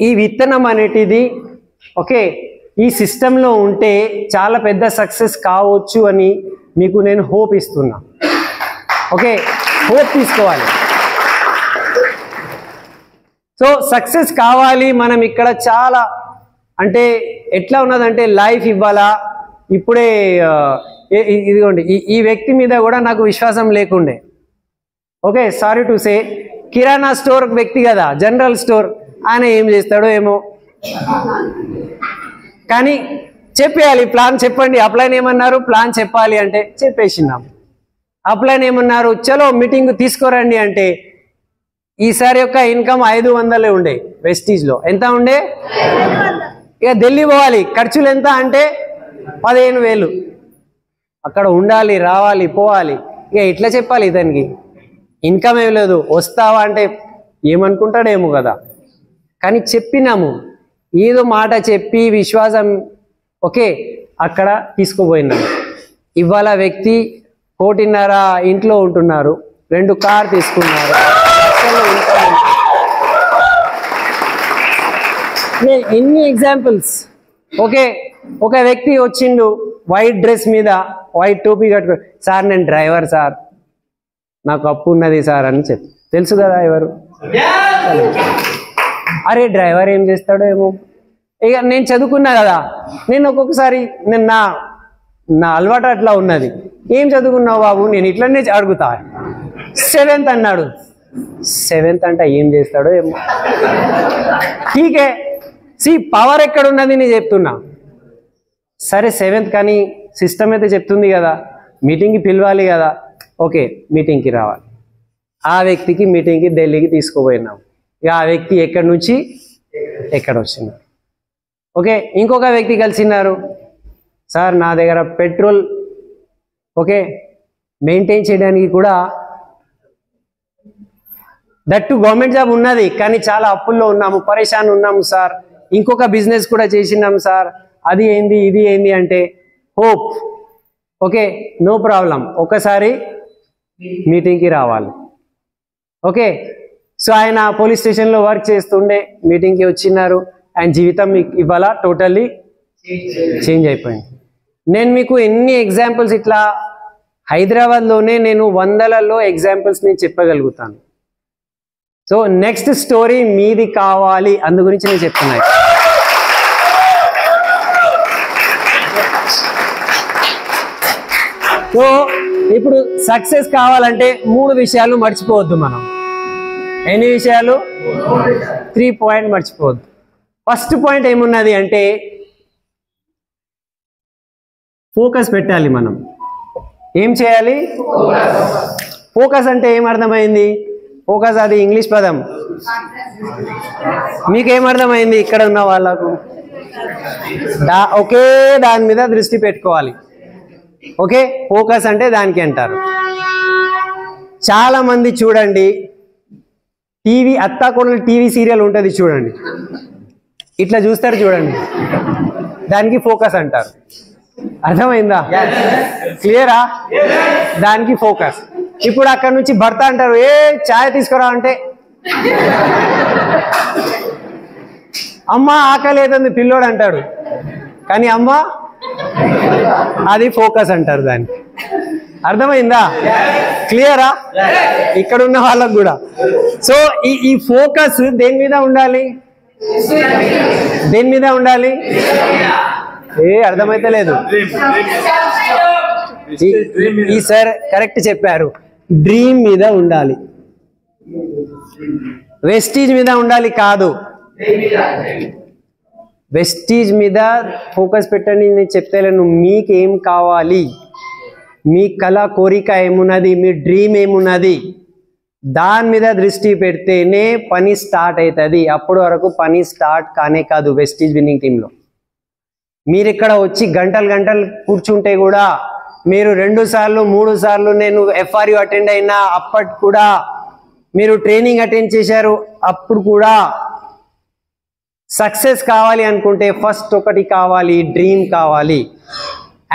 ఈ విత్తనం అనేటిది ఓకే ఈ సిస్టంలో ఉంటే చాలా పెద్ద సక్సెస్ కావచ్చు అని మీకు నేను హోప్ ఇస్తున్నా. ఓకే, హోప్ తీసుకోవాలి. సో సక్సెస్ కావాలి. మనం ఇక్కడ చాలా అంటే ఎట్లా ఉన్నదంటే, లైఫ్ ఇవ్వాలా. ఇప్పుడే ఇదిగోండి ఈ వ్యక్తి మీద కూడా నాకు విశ్వాసం లేకుండే. Okay, sorry to say, kirana store వ్యక్తి కదా, జనరల్ స్టోర్, ఆయన ఏం చేస్తాడో ఏమో, కానీ చెప్పేయాలి, ప్లాన్ చెప్పండి. అప్లైన్ ఏమన్నారు, ప్లాన్ చెప్పాలి అంటే చెప్పేసినాం. అప్లైన్ ఏమన్నారు, చలో మీటింగ్ తీసుకోరండి అంటే, ఈసారి యొక్క ఇన్కమ్ 500 ఉండే వెస్టీజ్లో. ఎంత ఉండే, ఇక ఢిల్లీ పోవాలి, ఖర్చులు ఎంత అంటే 15,000. అక్కడ ఉండాలి, రావాలి, పోవాలి. ఇక ఇట్లా చెప్పాలి, ఇతనికి ఇన్కమ్ ఏం లేదు, వస్తావా అంటే ఏమనుకుంటాడేమో కదా. కానీ చెప్పినాము, ఏదో మాట చెప్పి విశ్వాసం ఓకే అక్కడ తీసుకుపోయినాము. ఇవాళ వ్యక్తి 1.5 ఇంట్లో ఉంటున్నారు, 2 కార్ తీసుకున్నారు. ఎన్ని ఎగ్జాంపుల్స్. ఓకే, ఒక వ్యక్తి వచ్చిండు వైట్ డ్రెస్ మీద వైట్ టోపీ కట్టుకో, సార్ నేను డ్రైవర్ సార్, నాకు అప్పు ఉన్నది సార్ అని తెలుసు కదా ఎవరు. అరే డ్రైవర్ ఏం చేస్తాడో ఏమో. ఇక నేను చదువుకున్నా కదా, నేను ఒక్కొక్కసారి నేను నా అలవాటు అట్లా ఉన్నది. ఏం చదువుకున్నావు బాబు, నేను ఇట్లనే అడుగుతా. 7th అన్నాడు. 7th అంటే ఏం చేస్తాడో ఏమో. ఠీకే, పవర్ ఎక్కడ ఉన్నది నేను చెప్తున్నా. సరే 7th కానీ సిస్టమ్ అయితే చెప్తుంది కదా, మీటింగ్కి పిలవాలి కదా. ఓకే, మీటింగ్కి రావాలి. ఆ వ్యక్తికి మీటింగ్కి ఢిల్లీకి తీసుకుపోయినాం. ఇక ఆ వ్యక్తి ఎక్కడి నుంచి ఎక్కడ వచ్చినారు. ఓకే, ఇంకొక వ్యక్తి కలిసినారు. సార్ నా దగ్గర పెట్రోల్ ఓకే మెయింటైన్ చేయడానికి కూడా దట్టు గవర్నమెంట్ జాబ్ ఉన్నది కానీ చాలా అప్పుల్లో ఉన్నాము, పరేషాన్ ఉన్నాము సార్, ఇంకొక బిజినెస్ కూడా చేసినాం సార్, అది ఏంది ఇది ఏంది అంటే హోప్ ఓకే నో ప్రాబ్లం, ఒకసారి మీటింగ్కి రావాలి. ఓకే సో ఆయన పోలీస్ స్టేషన్లో వర్క్ చేస్తుండే, మీటింగ్కి వచ్చినారు, ఆయన జీవితం ఇవాళ టోటల్లీ చేంజ్ అయిపోయింది. నేను మీకు ఎన్ని ఎగ్జాంపుల్స్ ఇట్లా హైదరాబాద్లోనే నేను వందలలో ఎగ్జాంపుల్స్ నేను చెప్పగలుగుతాను. సో నెక్స్ట్ స్టోరీ మీది కావాలి, అందు గురించి నేను చెప్తున్నాను. సో ఇప్పుడు సక్సెస్ కావాలంటే 3 విషయాలు మర్చిపోవద్దు మనం. ఎన్ని విషయాలు? 3 పాయింట్ మర్చిపోవద్దు. ఫస్ట్ పాయింట్ ఏమున్నది అంటే ఫోకస్ పెట్టాలి. మనం ఏం చేయాలి? ఫోకస్ అంటే ఏమర్థమైంది? ఫోకస్ అది ఇంగ్లీష్ పదం, మీకేమర్థమైంది? ఇక్కడ ఉన్న వాళ్ళకు ఒకే దాని మీద దృష్టి పెట్టుకోవాలి. ఓకే ఫోకస్ అంటే దానికి అంటారు. చాలా మంది చూడండి టీవీ అత్తాకోడలు టీవీ సీరియల్ ఉంటుంది చూడండి, ఇట్లా చూస్తారు చూడండి, దానికి ఫోకస్ అంటారు. అర్థమైందా? క్లియరా? దానికి ఫోకస్. ఇప్పుడు అక్కడ నుంచి భర్త అంటారు ఏ ఛాయ్ తీసుకురా అంటే అమ్మ ఆకలి అవుతుంది పిల్లోడు అంటాడు, కానీ అమ్మ అది ఫోకస్ అంటారు దానికి. అర్థమైందా? క్లియరా? ఇక్కడ ఉన్న వాళ్ళకు కూడా. సో ఈ ఫోకస్ దేని మీద ఉండాలి? దేని మీద ఉండాలి? అర్థమైతే లేదు. ఈ సార్ కరెక్ట్ చెప్పారు, డ్రీమ్ మీద ఉండాలి, వెస్టీజ్ మీద ఉండాలి కాదు. వెస్టీజ్ మీద ఫోకస్ పెట్టండి. నేను చెప్తలేను, మీకేం కావాలి, మీ కళ కోరిక ఏమున్నది, మీ డ్రీమ్ ఏమున్నది, దాని మీద దృష్టి పెడితేనే పని స్టార్ట్ అవుతుంది. అప్పటి వరకు పని స్టార్ట్ కానే కాదు. వెస్టీజ్ విన్నింగ్ టీంలో మీరు ఇక్కడ వచ్చి గంటలు గంటలు కూర్చుంటే కూడా, మీరు 2 సార్లు 3 సార్లు నేను FRU అటెండ్ అయినా అప్పటి కూడా, మీరు ట్రైనింగ్ అటెండ్ చేశారు అప్పుడు కూడా, సక్సెస్ కావాలి అనుకుంటే ఫస్ట్ ఒకటి కావాలి, డ్రీమ్ కావాలి.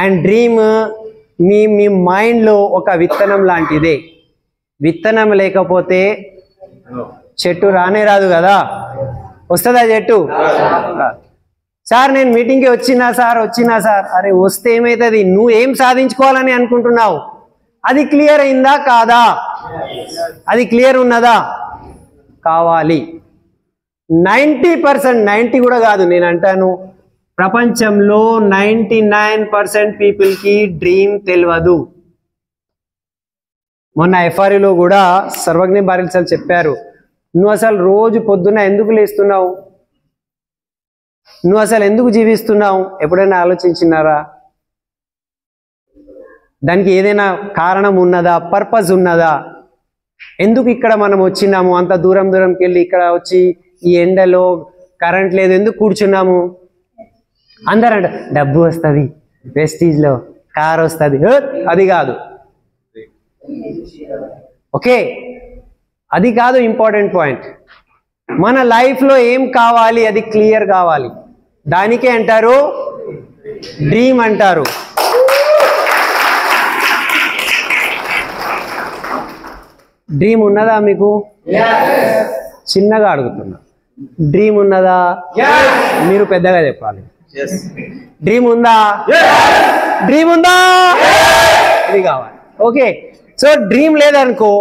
అండ్ డ్రీమ్ మీ మైండ్లో ఒక విత్తనం లాంటిదే. విత్తనం లేకపోతే చెట్టు రానే రాదు కదా. వస్తుందా చెట్టు? సార్ నేను మీటింగ్కి వచ్చినా సార్. అరే వస్తే ఏమవుతుంది? నువ్వు ఏం సాధించుకోవాలని అనుకుంటున్నావు, అది క్లియర్ అయిందా కాదా? అది క్లియర్ ఉన్నదా? కావాలి. 90%, 90 కూడా కాదు, నేను అంటాను ప్రపంచంలో 99% పీపుల్కి డ్రీమ్ తెలియదు. మొన్న FRUలో కూడా సర్వజ్ఞ బారిల్ సార్ చెప్పారు, నువ్వు అసలు రోజు పొద్దున్న ఎందుకు లేస్తున్నావు, నువ్వు అసలు ఎందుకు జీవిస్తున్నావు, ఎప్పుడైనా ఆలోచించినారా? దానికి ఏదైనా కారణం ఉన్నదా? పర్పస్ ఉన్నదా? ఎందుకు ఇక్కడ మనం వచ్చినాము? అంత దూరంకి వెళ్ళి ఇక్కడ వచ్చి ఈ ఎండలో కరెంట్ లేదు ఎందుకు కూర్చున్నాము? అందరూ అంట డబ్బు వస్తుంది, వెస్టీజ్లో కార్ వస్తుంది, అది కాదు. ఓకే అది కాదు ఇంపార్టెంట్ పాయింట్. మన లైఫ్లో ఏం కావాలి అది క్లియర్ కావాలి. దానికే అంటారు డ్రీమ్ అంటారు. డ్రీమ్ ఉన్నదా మీకు? చిన్నగా అడుగుతున్నా, డ్రీమ్ ఉన్నదా? మీరు పెద్దగా చెప్పాలి. డ్రీమ్ ఉందా? డ్రీమ్ ఉందా? ఇది కావాలి. ఓకే సో డ్రీమ్ లేదనుకో,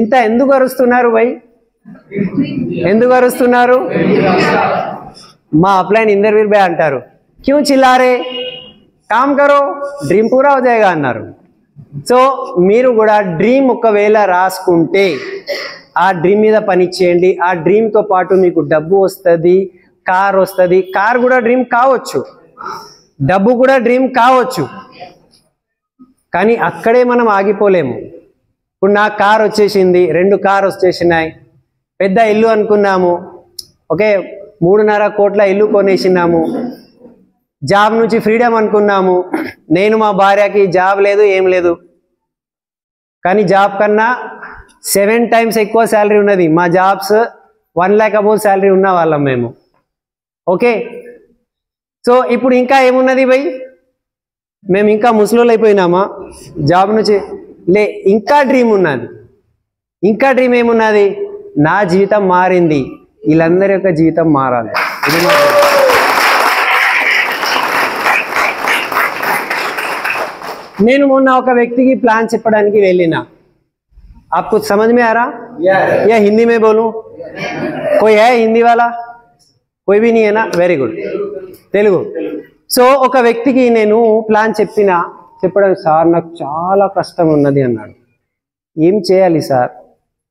ఇంత ఎందుకు అరుస్తున్నారు భయ్? ఎందుకు అరుస్తున్నారు? మా అప్లైన్ ఇందర్వీర్ భాయ్ అంటారు క్యూ చిల్లారే, కామ్ కరో, డ్రీమ్ పూరా హో జాయేగా అన్నారు. సో మీరు కూడా డ్రీమ్ ఒకవేళ రాసుకుంటే ఆ డ్రీమ్ మీద పని చేయండి. ఆ డ్రీమ్తో పాటు మీకు డబ్బు వస్తుంది, కార్ వస్తుంది. కార్ కూడా డ్రీమ్ కావచ్చు, డబ్బు కూడా డ్రీమ్ కావచ్చు, కానీ అక్కడే మనం ఆగిపోలేము. ఇప్పుడు నా కార్ వచ్చేసింది, 2 కార్ వచ్చేసినాయి, పెద్ద ఇల్లు అనుకున్నాము, ఓకే 3.5 కోట్ల ఇల్లు కొనేసినాము, జాబ్ నుంచి ఫ్రీడమ్ అనుకున్నాము. నేను మా భార్యకి జాబ్ లేదు, ఏం లేదు, కానీ జాబ్ కన్నా 7 times ఎక్కువ శాలరీ ఉన్నది. మా జాబ్స్ 1 lakh అబోవ్ శాలరీ ఉన్న వాళ్ళం మేము. ఓకే, సో ఇప్పుడు ఇంకా ఏమున్నది భయ్, మేము ఇంకా ముసలోళ్ళు అయిపోయినామా? జాబ్ నుంచి ఇంకా డ్రీమ్ ఉన్నది. ఇంకా డ్రీమ్ ఏమున్నది? నా జీవితం మారింది, వీళ్ళందరి యొక్క జీవితం మారాలి. ఇది నేను మొన్న ఒక వ్యక్తికి ప్లాన్ చెప్పడానికి వెళ్ళినా. आपको समझ में आ रहा? या हिंदी में बोलूं? कोई है हिंदी वाला? कोई भी नहीं है ना? Very good. తెలుగు. సో ఒక వ్యక్తికి నేను ప్లాన్ చెప్పడం, సార్ నాకు చాలా కష్టం ఉన్నది అన్నాడు. ఏం చేయాలి సార్,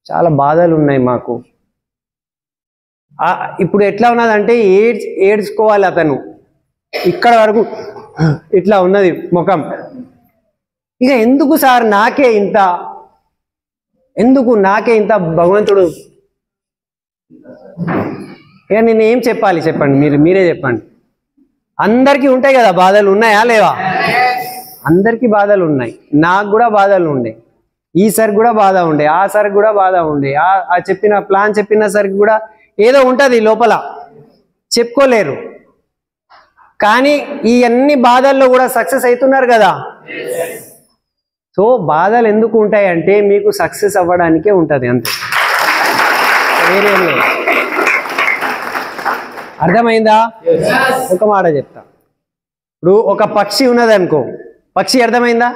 చాలా బాధలు ఉన్నాయి మాకు. ఇప్పుడు ఎట్లా ఉన్నదంటే ఏడ్చుకోవాలి అతను, ఇక్కడ వరకు ఇట్లా ఉన్నది ముఖం. ఇక ఎందుకు సార్ నాకే ఇంత భగవంతుడు, ఇక నేను ఏం చెప్పాలి చెప్పండి, మీరే చెప్పండి. అందరికీ ఉంటాయి కదా బాధలు, ఉన్నాయా లేవా? అందరికీ బాధలు ఉన్నాయి. నాకు కూడా బాధలు ఉండే, ఈసారికి కూడా బాధ ఉండే, ఆ సరికి కూడా బాధ ఉండే, ఆ ప్లాన్ చెప్పిన సరికి కూడా ఏదో ఉంటుంది లోపల, చెప్పుకోలేరు. కానీ ఈ అన్ని బాధల్లో కూడా సక్సెస్ అవుతున్నారు కదా. సో బాధలు ఎందుకు ఉంటాయి అంటే మీకు సక్సెస్ అవ్వడానికే ఉంటుంది, అంతే, వేరేం లేదు. అర్థమైందా? ఒక మాట చెప్తా. ఇప్పుడు ఒక పక్షి ఉన్నది అనుకో, పక్షి అర్థమైందా?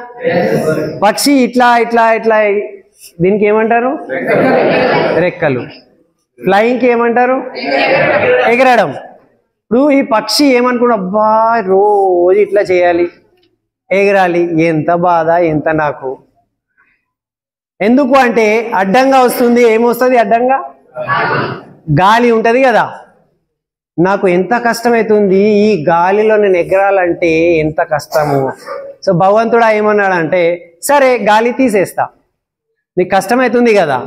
పక్షి ఇట్లా ఇట్లా ఇట్లా, దీనికి ఏమంటారు? రెక్కలు. ఫ్లయింగ్కి ఏమంటారు? ఎగరడం. ఇప్పుడు ఈ పక్షి ఏమనుకున్నా, అబ్బా రోజు ఇట్లా చేయాలి, ఎగరాలి, ఎంత బాధ, ఎంత నాకు. ఎందుకు అంటే అడ్డంగా వస్తుంది. ఏమొస్తుంది అడ్డంగా? గాలి ఉంటుంది కదా. నాకు ఎంత కష్టమవుతుంది ఈ గాలిలో నేను ఎగరాలంటే, ఎంత కష్టము. సో భగవంతుడా ఏమన్నాడంటే, సరే గాలి తీసేస్తా, నీకు కష్టమవుతుంది కదా,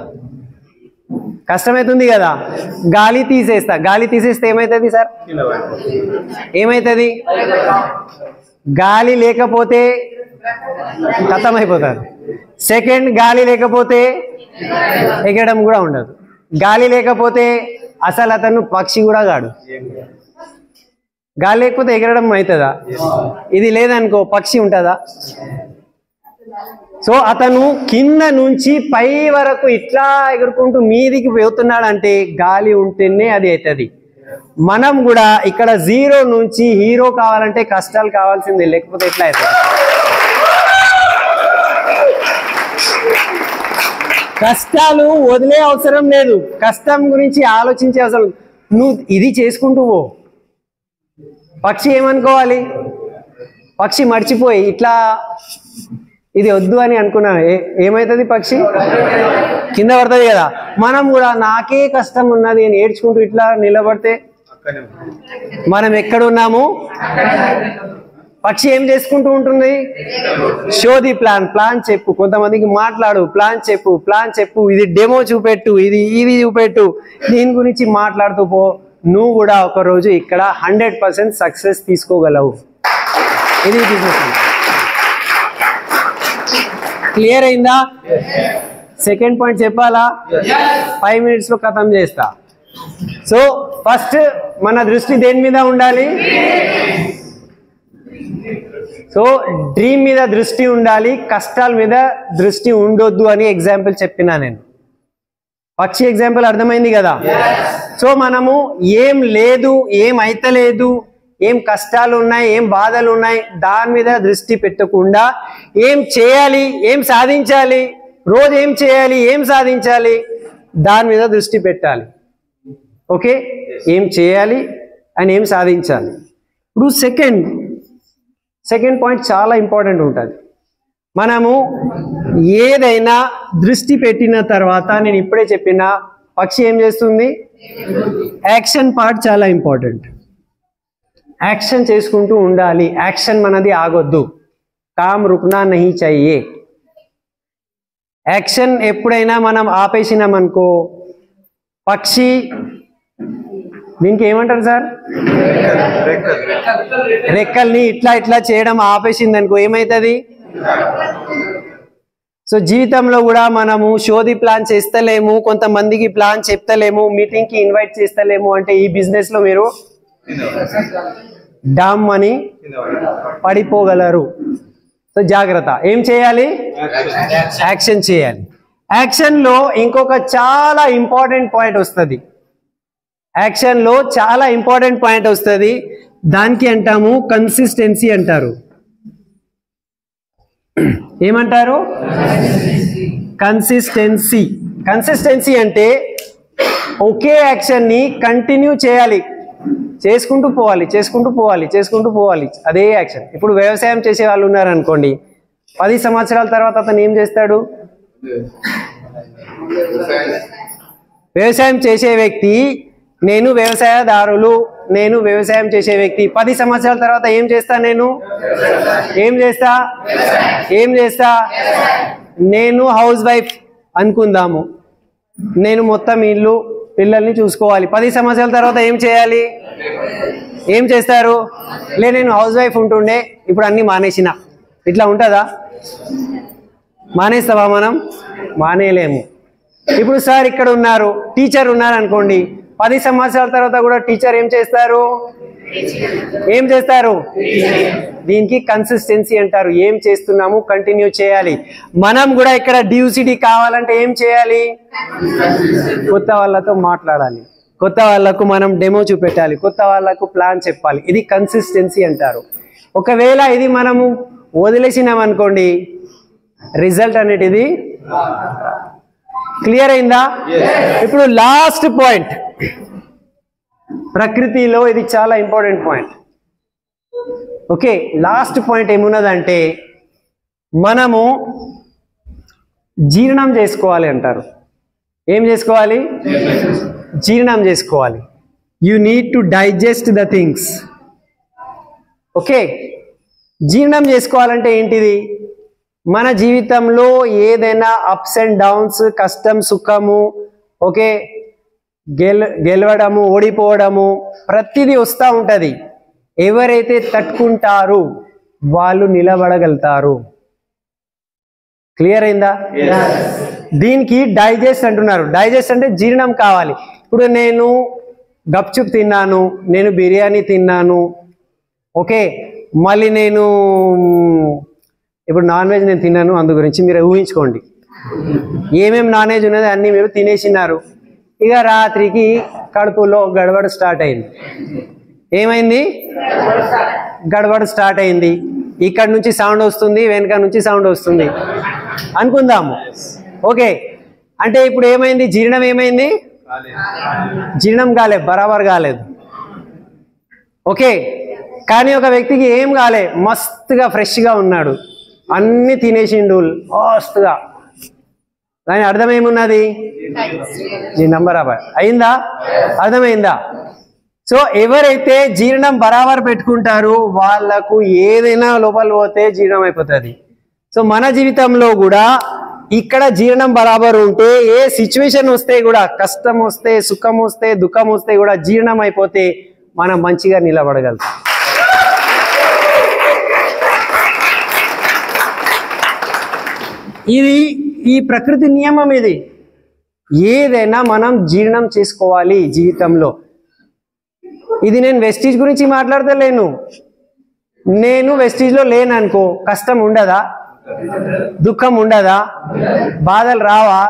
గాలి తీసేస్తా. గాలి తీసేస్తే ఏమవుతుంది సార్? ఏమవుతుంది? గాలి లేకపోతే ఖతం అయిపోతుంది. సెకండ్, గాలి లేకపోతే ఎగరడం కూడా ఉండదు. గాలి లేకపోతే అసలు అతను పక్షి కూడా కాడు. గాలి లేకపోతే ఎగరడం అవుతుందా? ఇది లేదనుకో పక్షి ఉంటుందా? సో అతను కింద నుంచి పై వరకు ఇట్లా ఎగురుకుంటూ మీదికి పోతున్నాడంటే గాలి ఉంటేనే అది అవుతుంది. మనం కూడా ఇక్కడ 0 నుంచి హీరో కావాలంటే కష్టాలు కావాల్సిందే, లేకపోతే ఎట్లా అవుతుంది? కష్టాలు వదిలే అవసరం లేదు, కష్టం గురించి ఆలోచించే అవసరం. నువ్వు ఇది చేసుకుంటూ పో. పక్షి ఏమనుకోవాలి? పక్షి మర్చిపోయి ఇట్లా ఇది వద్దు అని అనుకున్నా, ఏమవుతుంది? పక్షి కింద పడుతుంది కదా. మనం కూడా నాకే కష్టం ఉన్నది అని ఏడ్చుకుంటూ ఇట్లా నిలబడితే మనం ఎక్కడున్నాము? పక్షి ఏం చేసుకుంటూ ఉంటుంది? షోది ప్లాన్ చెప్పు, కొంతమందికి మాట్లాడు, ప్లాన్ చెప్పు, ఇది డెమో చూపెట్టు, ఇది చూపెట్టు, దీని గురించి మాట్లాడుతూ పో. నువ్వు కూడా ఒకరోజు ఇక్కడ 100% సక్సెస్ తీసుకోగలవు. ఇది బిజినెస్. క్లియర్ అయిందా? సెకండ్ పాయింట్ చెప్పాలా? 5 minutes లో ఖతం చేస్తా. సో ఫస్ట్ మన దృష్టి దేని మీద ఉండాలి? సో డ్రీమ్ మీద దృష్టి ఉండాలి, కష్టాల మీద దృష్టి ఉండొద్దు అని ఎగ్జాంపుల్ చెప్పినా నేను. పక్షి ఎగ్జాంపుల్ అర్థమైంది కదా. సో మనము ఏం లేదు, ఏం అయితలేదు, ఏం కష్టాలు ఉన్నాయి, ఏం బాధలు ఉన్నాయి, దాని మీద దృష్టి పెట్టకుండా ఏం చేయాలి, ఏం సాధించాలి, రోజు ఏం చేయాలి, ఏం సాధించాలి, దాని మీద దృష్టి పెట్టాలి. ఓకే, ఏం చేయాలి అండ్ ఏం సాధించాలి. ఇప్పుడు సెకండ్ పాయింట్ చాలా ఇంపార్టెంట్ ఉంటుంది. మనము ఏదైనా దృష్టి పెట్టిన తర్వాత, నేను ఇప్పుడే చెప్పిన పక్షి ఏం చేస్తుంది? యాక్షన్ పార్ట్ చాలా ఇంపార్టెంట్. యాక్షన్ చేసుకుంటూ ఉండాలి. యాక్షన్ మనది ఆగొద్దు. కామ్ రుక్నా నహీ చాహియే. యాక్షన్ ఎప్పుడైనా మనం ఆపేసినామనుకో, పక్షి దీనికి ఏమంటారు సార్? రెక్కల్ని ఇట్లా ఇట్లా చేయడం ఆపేసింది అనుకో ఏమవుతుంది? సో జీవితంలో కూడా మనము షోది ప్లాన్ చేస్తలేము, కొంతమందికి ప్లాన్ చెప్తలేము, మీటింగ్కి ఇన్వైట్ చేస్తలేము అంటే ఈ బిజినెస్లో మీరు డామ్ అని పడిపోగలరు. సో జాగ్రత్త. ఏం చేయాలి? యాక్షన్ చేయాలి. యాక్షన్లో ఇంకొక చాలా ఇంపార్టెంట్ పాయింట్ వస్తుంది. యాక్షన్లో చాలా ఇంపార్టెంట్ పాయింట్ వస్తుంది. దానికి అంటాము కన్సిస్టెన్సీ అంటారు. ఏమంటారు? కన్సిస్టెన్సీ. కన్సిస్టెన్సీ అంటే ఒకే యాక్షన్ని కంటిన్యూ చేయాలి, చేసుకుంటూ పోవాలి, చేసుకుంటూ పోవాలి, చేసుకుంటూ పోవాలి, అదే యాక్షన్. ఇప్పుడు వ్యవసాయం చేసే వాళ్ళు ఉన్నారనుకోండి, 10 సంవత్సరాల తర్వాత అతను ఏం చేస్తాడు? వ్యవసాయం చేసే వ్యక్తి, నేను వ్యవసాయదారులు, నేను వ్యవసాయం చేసే వ్యక్తి, 10 సంవత్సరాల తర్వాత ఏం చేస్తా? నేను ఏం చేస్తా? నేను హౌస్ వైఫ్ అనుకుందాము, నేను మొత్తం ఇల్లు పిల్లల్ని చూసుకోవాలి. 10 సంవత్సరాల తర్వాత ఏం చేయాలి? ఏం చేస్తారు? నేను హౌస్ వైఫ్ ఉంటుండే, ఇప్పుడు అన్నీ మానేసిన. ఇట్లా ఉంటుందా? మానేస్తావా మనం? మానేయలేము. ఇప్పుడు సార్ ఇక్కడ ఉన్నారు, టీచర్ ఉన్నారు అనుకోండి, 10 సంవత్సరాల తర్వాత కూడా టీచర్ ఏం చేస్తారు? దీనికి కన్సిస్టెన్సీ అంటారు. ఏం చేస్తున్నాము కంటిన్యూ చేయాలి. మనం కూడా ఇక్కడ డ్యూసిటీ కావాలంటే ఏం చేయాలి? కొత్త వాళ్ళతో మాట్లాడాలి, కొత్త వాళ్ళకు మనం డెమో చూపెట్టాలి, కొత్త వాళ్ళకు ప్లాన్ చెప్పాలి. ఇది కన్సిస్టెన్సీ అంటారు. ఒకవేళ ఇది మనము వదిలేసినామనుకోండి, రిజల్ట్ అనేది క్లియర్ అయిందా? ఇప్పుడు లాస్ట్ పాయింట్, ప్రకృతిలో ఇది చాలా important point. Okay, last point ఏమున్నదంటే మనము జీర్ణం చేసుకోవాలి అంటారు. ఏం చేసుకోవాలి? జీర్ణం చేసుకోవాలి. You need to digest the things. Okay, జీర్ణం చేసుకోవాలంటే ఏంటిది? మన జీవితంలో ఏదైనా అప్స్ అండ్ డౌన్స్, కష్టం సుఖము, ఓకే, గెలవడము ఓడిపోవడము ప్రతిదీ వస్తూ ఉంటుంది. ఎవరైతే తట్టుకుంటారో వాళ్ళు నిలబడగలుగుతారు. క్లియర్ అయిందా? దీనికి డైజెస్ట్ అంటున్నారు. డైజెస్ట్ అంటే జీర్ణం కావాలి. ఇప్పుడు నేను గప్చుప్ తిన్నాను, నేను బిర్యానీ తిన్నాను, ఓకే, మళ్ళీ నేను ఇప్పుడు నాన్ వెజ్ నేను తిన్నాను, అందు గురించి మీరు ఊహించుకోండి. ఏమేమి నాన్ వెజ్ ఉన్నది అన్నీ మీరు తినేసినారు. ఇక రాత్రికి కడుపులో గడబడ స్టార్ట్ అయింది. ఏమైంది? గడబడ స్టార్ట్ అయింది. ఇక్కడ నుంచి సౌండ్ వస్తుంది, వెనక నుంచి సౌండ్ వస్తుంది అనుకుందాము. ఓకే, అంటే ఇప్పుడు ఏమైంది? జీర్ణం ఏమైంది? జీర్ణం కాలేదు, బరాబర్ కాలేదు. ఓకే, కానీ ఒక వ్యక్తికి ఏం కాలే, మస్తుగా ఫ్రెష్గా ఉన్నాడు, అన్ని తినేసిండు మస్తుగా. దాని అర్థం ఏమున్నది? జీర్ణం బరాబర్ అయిందా? అర్థమైందా? సో ఎవరైతే జీర్ణం బరాబర్ పెట్టుకుంటారో వాళ్ళకు ఏదైనా లోపల పోతే జీర్ణం అయిపోతుంది. సో మన జీవితంలో కూడా ఇక్కడ జీర్ణం బరాబర్ ఉంటే ఏ సిచ్యువేషన్ వస్తే కూడా, కష్టం వస్తే, సుఖం వస్తే, దుఃఖం వస్తే కూడా జీర్ణం అయిపోతే మనం మంచిగా నిలబడగలుగుతాం. ఇది ఈ ప్రకృతి నియమం. ఇది ఏదైనా మనం జీర్ణం చేసుకోవాలి జీవితంలో. ఇది నేను వెస్టీజ్ గురించి మాట్లాడతలేను. నేను వెస్టీజ్లో లేననుకో కష్టం ఉండదా? దుఃఖం ఉండదా? బాధలు రావా?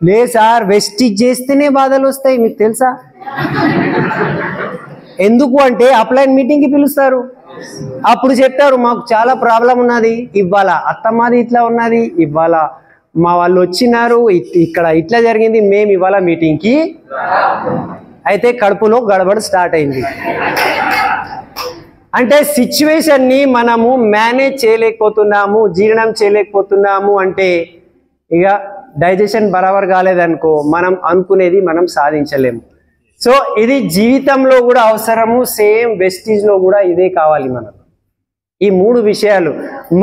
లే సార్, వెస్టీజ్ చేస్తేనే బాధలు వస్తాయి, మీకు తెలుసా? ఎందుకు అంటే అప్లైన్ మీటింగ్కి పిలుస్తారు, అప్పుడు చెప్తారు మాకు చాలా ప్రాబ్లం ఉన్నది, ఇవాళ అత్తమ్మది ఇట్లా ఉన్నది, ఇవాళ మా వాళ్ళు వచ్చినారు, ఇక్కడ ఇట్లా జరిగింది, మేము ఇవాళ మీటింగ్కి. అయితే కడుపులో గడబడ స్టార్ట్ అయింది. అంటే సిచ్యువేషన్ని మనము మేనేజ్ చేయలేకపోతున్నాము, జీర్ణం చేయలేకపోతున్నాము అంటే ఇక డైజెషన్ బరాబర్ కాలేదనుకో మనం అనుకునేది మనం సాధించలేము. సో ఇది జీవితంలో కూడా అవసరము, సేమ్ వెస్టీజ్లో కూడా ఇదే కావాలి మనకు. ఈ 3 విషయాలు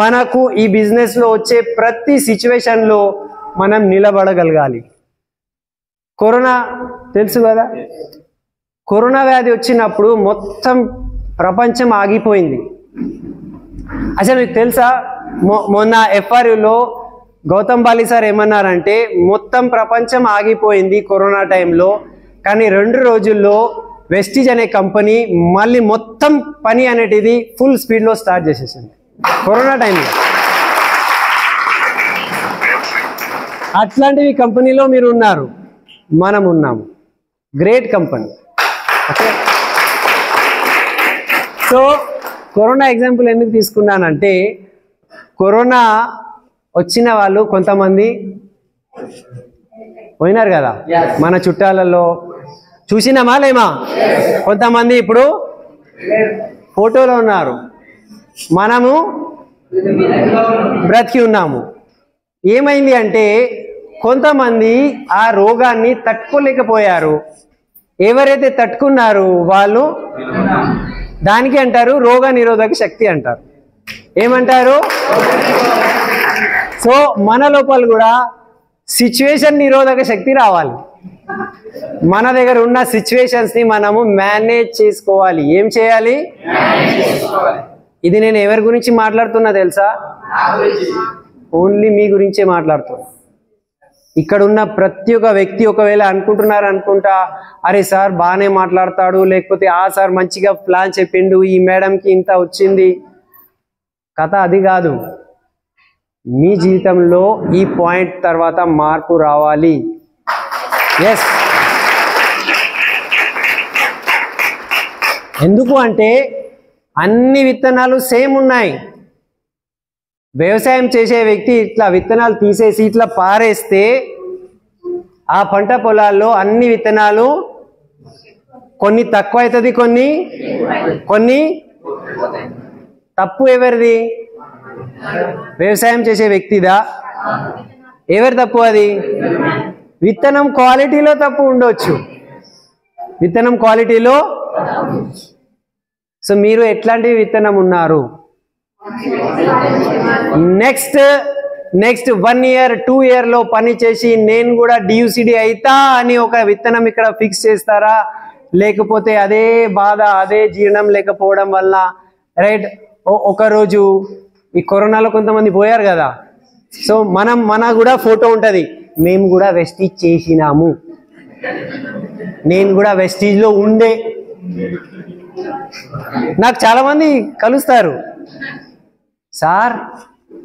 మనకు ఈ బిజినెస్లో వచ్చే ప్రతి సిచ్యువేషన్లో మనం నిలబడగలగాలి. కరోనా తెలుసు కదా, కరోనా వ్యాధి వచ్చినప్పుడు మొత్తం ప్రపంచం ఆగిపోయింది. అసలు మీకు తెలుసా, మొన్న FRUలో గౌతమ్ బాలి సార్ ఏమన్నారంటే మొత్తం ప్రపంచం ఆగిపోయింది కరోనా టైంలో, కానీ 2 రోజుల్లో వెస్టీజ్ అనే కంపెనీ మళ్ళీ మొత్తం పని అనేటిది ఫుల్ స్పీడ్లో స్టార్ట్ చేసేసింది కరోనా టైంలో. అట్లాంటివి కంపెనీలో మీరు ఉన్నారు, మనం ఉన్నాము. Great company. Okay, so corona example ఎందుకు తీసుకున్నానంటే, కరోనా వచ్చిన వాళ్ళు కొంతమంది పోయినారు కదా మన చుట్టాలలో, చూసినామా లేమా? కొంతమంది ఇప్పుడు ఫోటోలో ఉన్నారు, మనము బ్రతికి ఉన్నాము. ఏమైంది అంటే కొంతమంది ఆ రోగాన్ని తట్టుకోలేకపోయారు. ఎవరైతే తట్టుకున్నారో వాళ్ళు దానికి అంటారు రోగ నిరోధక శక్తి అంటారు. ఏమంటారు? సో మన లోపల కూడా సిచ్యువేషన్ నిరోధక శక్తి రావాలి. మన దగ్గర ఉన్న సిచ్యువేషన్స్ని మనము మేనేజ్ చేసుకోవాలి. ఏం చేయాలి? ఇది నేను ఎవరి గురించి మాట్లాడుతున్నా తెలుసా? ఓన్లీ మీ గురించే మాట్లాడుతున్నా. ఇక్కడ ఉన్న ప్రతి ఒక్క వ్యక్తి ఒకవేళ అనుకుంటా, అరే సార్ బాగానే మాట్లాడతాడు, లేకపోతే ఆ సార్ మంచిగా ప్లాన్ చెప్పిండు, ఈ మేడంకి ఇంత వచ్చింది. కథ అది కాదు. మీ జీవితంలో ఈ పాయింట్ తర్వాత మార్పు రావాలి. ఎస్, ఎందుకు అంటే అన్ని విత్తనాలు సేమ్ ఉన్నాయి. వ్యవసాయం చేసే వ్యక్తి ఇట్లా విత్తనాలు తీసేసి ఇట్లా పారేస్తే ఆ పంట పొలాల్లో అన్ని విత్తనాలు కొన్ని తక్కువ అవుతుంది, కొన్ని తప్పు ఎవరిది? వ్యవసాయం చేసే వ్యక్తిదా? ఎవరి తప్పు అది? విత్తనం క్వాలిటీలో తప్పు ఉండొచ్చు, విత్తనం క్వాలిటీలో. సో మీరు ఎట్లాంటి విత్తనం ఉన్నారు? నెక్స్ట్ 1 year 2 year లో పని చేసి నేను కూడా DUCD అయితా అని ఒక విత్తనం ఇక్కడ ఫిక్స్ చేస్తారా? లేకపోతే అదే బాధ, అదే జీర్ణం లేకపోవడం వల్ల రైట్ ఒకరోజు ఈ కరోనాలో కొంతమంది పోయారు కదా, సో మన కూడా ఫోటో ఉంటుంది, మేము కూడా వెస్టీజ్ చేసినాము, నేను కూడా వెస్టీజ్లో ఉండే. నాకు చాలామంది కలుస్తారు, సార్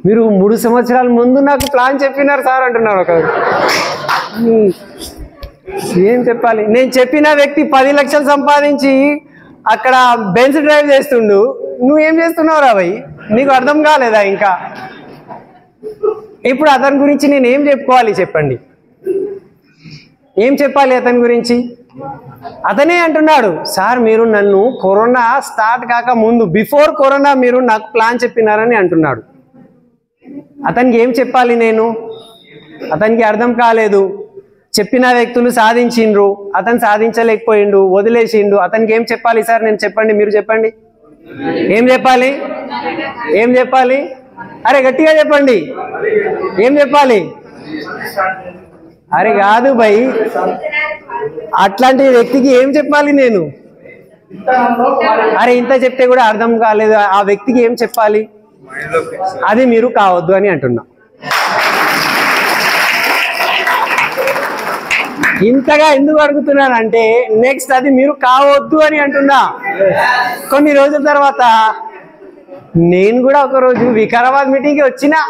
మీరు 3 సంవత్సరాల ముందు నాకు ప్లాన్ చెప్పినారు సార్ అంటున్నారు. ఒక ఏం చెప్పాలి? నేను చెప్పిన వ్యక్తి 10 లక్షలు సంపాదించి అక్కడ బెంజ్ డ్రైవ్ చేస్తుండు, నువ్వేం చేస్తున్నావు రా భయ్? నీకు అర్థం కాలేదా ఇంకా? ఇప్పుడు అతని గురించి నేను ఏం చెప్పుకోవాలి చెప్పండి? ఏం చెప్పాలి అతని గురించి? అతనే అంటున్నాడు, సార్ మీరు నన్ను కరోనా స్టార్ట్ కాక ముందు బిఫోర్ కరోనా మీరు నాకు ప్లాన్ చెప్పినారని అంటున్నాడు. అతనికి ఏం చెప్పాలి నేను? అతనికి అర్థం కాలేదు. చెప్పిన వ్యక్తులు సాధించిండ్రు, అతను సాధించలేకపోయిండు, వదిలేసిండు. అతనికి ఏం చెప్పాలి సార్? నేను చెప్పండి, మీరు చెప్పండి. ఏం చెప్పాలి? ఏం చెప్పాలి? అరే గట్టిగా చెప్పండి, ఏం చెప్పాలి? అరే కాదు భయ్, అట్లాంటి వ్యక్తికి ఏం చెప్పాలి నేను? అరే ఇంత చెప్తే కూడా అర్థం కాలేదు, ఆ వ్యక్తికి ఏం చెప్పాలి? అది మీరు కావద్దు అని అంటున్నా. ఇంతగా ఎందుకు అడుగుతున్నానంటే నెక్స్ట్ అది మీరు కావద్దు అని అంటున్నా. కొన్ని రోజుల తర్వాత నేను కూడా ఒకరోజు వికారాబాద్ మీటింగ్కి వచ్చినా,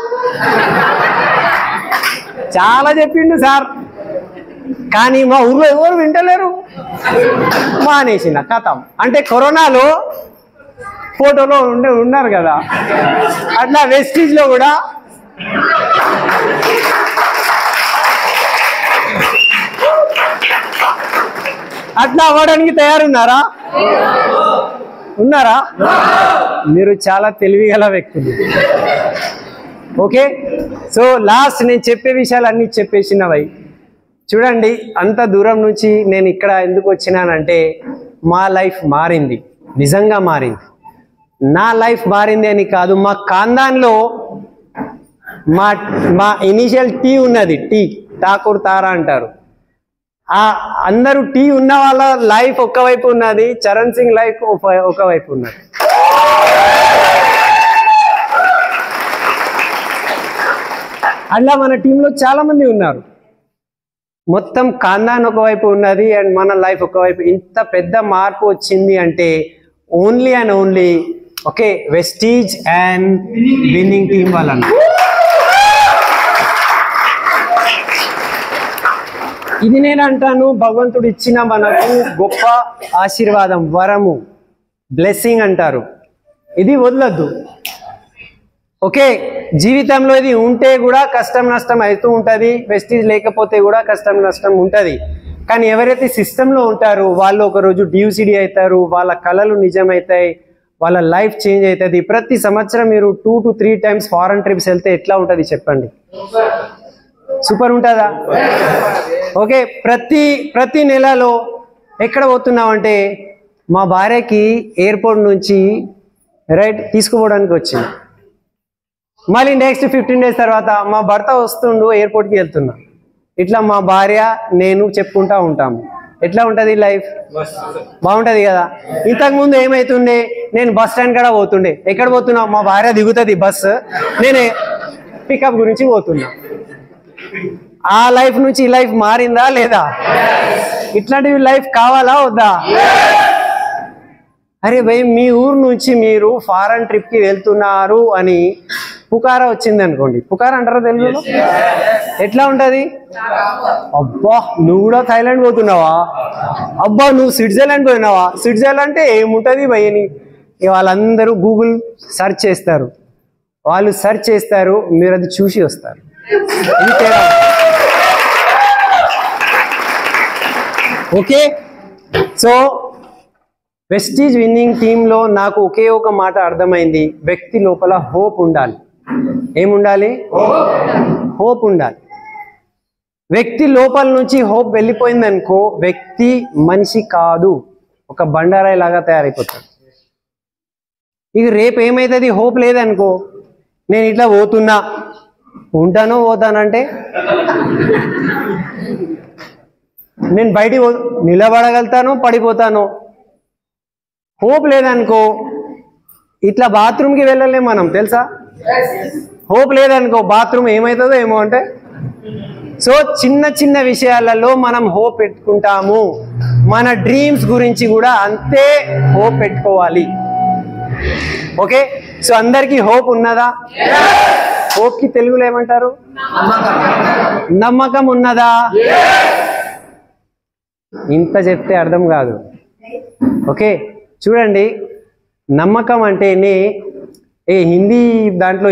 చాలా చెప్పిండు సార్, కానీ మా ఊర్లో ఎవరు వింటలేరు, మానేసిన కథం. అంటే కరోనాలో ఫోటోలో ఉన్నారు కదా, అట్లా వెస్టీజ్లో కూడా అట్లా అవ్వడానికి తయారున్నారా? ఉన్నారా? మీరు చాలా తెలివిగల వ్యక్తులు. ఓకే, సో లాస్ట్ నేను చెప్పే విషయాలు అన్నీ చెప్పేసినవై. చూడండి, అంత దూరం నుంచి నేను ఇక్కడ ఎందుకు వచ్చినానంటే మా లైఫ్ మారింది, నిజంగా మారింది. నా లైఫ్ మారింది అని కాదు, మా ఖాందాన్లో మా ఇనిషియల్ టీ ఉన్నది, టీ ఠాకూర్ తారా అంటారు. అందరూ టీ ఉన్న వాళ్ళ లైఫ్ ఒకవైపు ఉన్నది, చరణ్ సింగ్ లైఫ్ ఒకవైపు ఉన్నది. అట్లా మన టీంలో చాలా మంది ఉన్నారు. మొత్తం ఖాందాన్ ఒకవైపు ఉన్నది అండ్ మన లైఫ్ ఒకవైపు. ఇంత పెద్ద మార్పు వచ్చింది అంటే only and only okay Vestige and winning team వాళ్ళ. ఇది నేను అంటాను, భగవంతుడు ఇచ్చిన మనకు గొప్ప ఆశీర్వాదం, వరము, బ్లెస్సింగ్ అంటారు. ఇది వదలద్దు. ఓకే, జీవితంలో ఇది ఉంటే కూడా కష్టం నష్టం అవుతూ ఉంటుంది, వెస్టీజ్ లేకపోతే కూడా కష్టం నష్టం ఉంటుంది. కానీ ఎవరైతే సిస్టంలో ఉంటారో వాళ్ళు ఒకరోజు DUCD అవుతారు, వాళ్ళ కళలు నిజమవుతాయి, వాళ్ళ లైఫ్ చేంజ్ అవుతుంది. ప్రతి సంవత్సరం మీరు 2 to 3 times ఫారెన్ ట్రిప్స్ వెళ్తే ఎట్లా ఉంటుంది చెప్పండి? సూపర్ ఉంటుందా? ఓకే, ప్రతి నెలలో ఎక్కడ పోతున్నామంటే మా భార్యకి ఎయిర్పోర్ట్ నుంచి రైట్ తీసుకుపోవడానికి వచ్చింది. మళ్ళీ నెక్స్ట్ 15 days తర్వాత మా భర్త వస్తుండు, ఎయిర్పోర్ట్కి వెళ్తున్నా. ఇట్లా మా భార్య నేను చెప్పుకుంటా ఉంటాము. ఎట్లా ఉంటుంది లైఫ్? బాగుంటుంది కదా. ఇంతకుముందు ఏమవుతుండే, నేను బస్ స్టాండ్ కూడా పోతుండే. ఎక్కడ పోతున్నా? మా భార్య దిగుతుంది బస్సు, నేనే పికప్ గురించి పోతున్నా. ఆ లైఫ్ నుంచి ఈ లైఫ్ మారిందా లేదా? ఇట్లాంటివి లైఫ్ కావాలా వద్దా? అరే భయ్, మీ ఊరు నుంచి మీరు ఫారెన్ ట్రిప్కి వెళ్తున్నారు అని పుకారా వచ్చింది అనుకోండి. పుకారా అంటారా తెలుగులో? ఎట్లా ఉంటుంది? అబ్బా నువ్వు కూడా థాయిలాండ్ పోతున్నావా, అబ్బా నువ్వు స్విట్జర్లాండ్ పోయినావా. స్విట్జర్లాండ్ అంటే ఏముంటుంది భయ్యని? వాళ్ళందరూ గూగుల్ సెర్చ్ చేస్తారు, వాళ్ళు సెర్చ్ చేస్తారు, మీరు అది చూసి వస్తారు. ఓకే, సో వెస్టీజ్ విన్నింగ్ టీంలో నాకు ఒకే ఒక మాట అర్థమైంది, వ్యక్తి లోపల హోప్ ఉండాలి. ఏముండాలి? హోప్ ఉండాలి. వ్యక్తి లోపల నుంచి హోప్ వెళ్ళిపోయింది అనుకో, వ్యక్తి మనిషి కాదు, ఒక బండారాయి లాగా తయారైపోతాడు. ఇక రేపు ఏమవుతుంది? హోప్ లేదనుకో, నేను ఇట్లా పోతున్నా, పోతానంటే నేను బయటికి నిలబడగలుగుతాను, పడిపోతాను. హోప్ లేదనుకో ఇట్లా బాత్రూమ్కి వెళ్ళలేం మనం, తెలుసా? హోప్ లేదనుకో బాత్రూమ్ ఏమవుతుందో ఏమో అంటే. సో చిన్న చిన్న విషయాలలో మనం హోప్ పెట్టుకుంటాము, మన డ్రీమ్స్ గురించి కూడా అంతే హోప్ పెట్టుకోవాలి. ఓకే, సో అందరికీ హోప్ ఉన్నదా? హోప్కి తెలుగులో ఏమంటారు? నమ్మకం ఉన్నదా? ఇంత చెప్తే అర్థం కాదు. ఓకే, చూడండి, నమ్మకం అంటేనే హిందీ దాంట్లో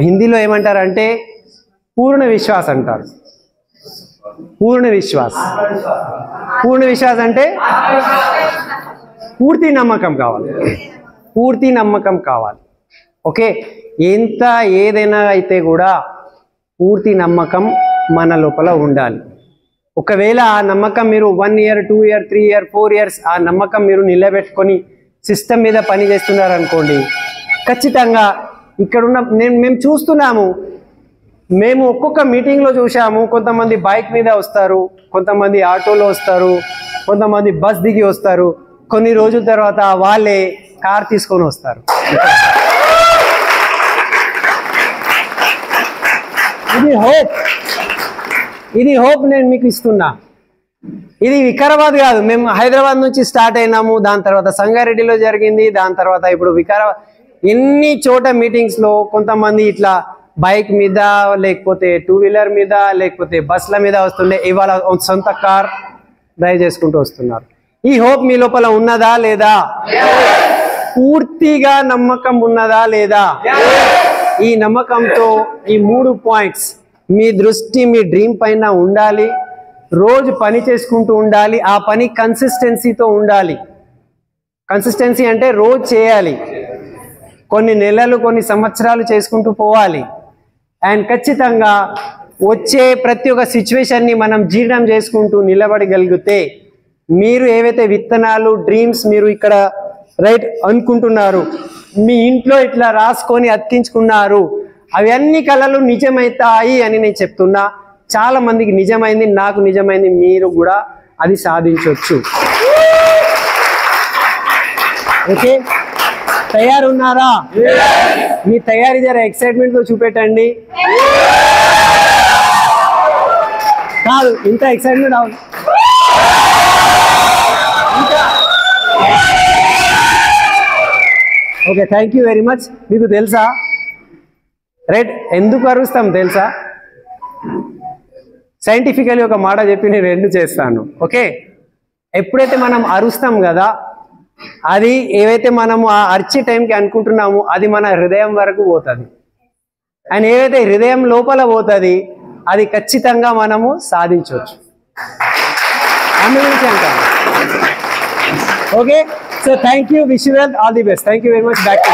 హిందీలో ఏమంటారు అంటే పూర్ణ విశ్వాస్ అంటారు. పూర్ణ విశ్వాస్ అంటే పూర్తి నమ్మకం కావాలి, పూర్తి నమ్మకం కావాలి. ఓకే, ఎంత ఏదైనా అయితే కూడా పూర్తి నమ్మకం మన లోపల ఉండాలి. ఒకవేళ ఆ నమ్మకం మీరు 1 year 2 year 3 year 4 years ఆ నమ్మకం మీరు నిలబెట్టుకొని సిస్టమ్ మీద పని చేస్తున్నారు అనుకోండి, ఖచ్చితంగా ఇక్కడున్న మేము చూస్తున్నాము, మేము ఒక్కొక్క మీటింగ్లో చూసాము. కొంతమంది బైక్ మీద వస్తారు, కొంతమంది ఆటోలో వస్తారు, కొంతమంది బస్ దిగి వస్తారు, కొన్ని రోజుల తర్వాత వాళ్ళే కార్ తీసుకొని వస్తారు. ఇది హోప్ నేను మీకు ఇస్తున్నా. ఇది వికారాబాద్ కాదు, మేము హైదరాబాద్ నుంచి స్టార్ట్ అయినాము, దాని తర్వాత సంగారెడ్డిలో జరిగింది, దాని తర్వాత ఇప్పుడు వికారాబాద్. ఎన్ని చోట మీటింగ్స్లో కొంతమంది ఇట్లా బైక్ మీద లేకపోతే 2-wheeler మీద లేకపోతే బస్ల మీద వస్తుండే, ఇవాళ సొంత కార్ డ్రైవ్ చేసుకుంటూ వస్తున్నారు. ఈ హోప్ మీ లోపల ఉన్నదా లేదా? పూర్తిగా నమ్మకం ఉన్నదా లేదా? ఈ నమ్మకంతో ఈ 3 points మీ దృష్టి మీ డ్రీమ్ పైన ఉండాలి. రోజు పని చేసుకుంటూ ఉండాలి, ఆ పని కన్సిస్టెన్సీతో ఉండాలి. కన్సిస్టెన్సీ అంటే రోజు చేయాలి, కొన్ని నెలలు కొన్ని సంవత్సరాలు చేసుకుంటూ పోవాలి. అండ్ ఖచ్చితంగా వచ్చే ప్రతి ఒక్క సిచ్యువేషన్ని మనం జీర్ణం చేసుకుంటూ నిలబడగలిగితే మీరు ఏవైతే విత్తనాలు డ్రీమ్స్ మీరు ఇక్కడ రైట్ అనుకుంటున్నారు, మీ ఇంట్లో ఇట్లా రాసుకొని అతికించుకున్నారు, అవి అన్ని కళలు నిజమవుతాయి అని నేను చెప్తున్నా. చాలా మందికి నిజమైంది, నాకు నిజమైంది, మీరు కూడా అది సాధించవచ్చు. ఓకే, తయారున్నారా? మీ తయారీ జర ఎక్సైట్మెంట్ తో చూపెట్టండి. కాదు, ఇంత ఎక్సైట్మెంట్ అవును. Okay, thank you very much. మీకు తెలుసా రైట్ ఎందుకు అరుస్తాం తెలుసా? సైంటిఫికలీ ఒక మాట చెప్పి నేను రెండు చేస్తాను. ఓకే, ఎప్పుడైతే మనం అరుస్తాం కదా, అది ఏవైతే మనము ఆ అరిచే టైంకి అనుకుంటున్నామో అది మన హృదయం వరకు పోతుంది. అండ్ ఏవైతే హృదయం లోపల పోతుంది అది ఖచ్చితంగా మనము సాధించవచ్చు. అందుగురించి అంటాం. Okay, so thank you, wish you well, all the best. Thank you very much. Back to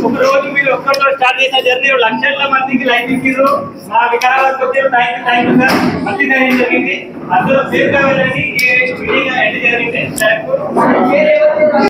ఒకరోజు మీరు ఒక్కరితో స్టార్ట్ చేసిన జర్నీ లక్షల మందికి లైఫ్ ఇచ్చారు. మా వికారాబాద్ వచ్చే థ్యాంక్ యూ సార్. మంచి జరిగింది. అందరూ సేఫ్ గా వెళ్ళండి. ఈ మీటింగ్ ఎండ్ జరిగింది.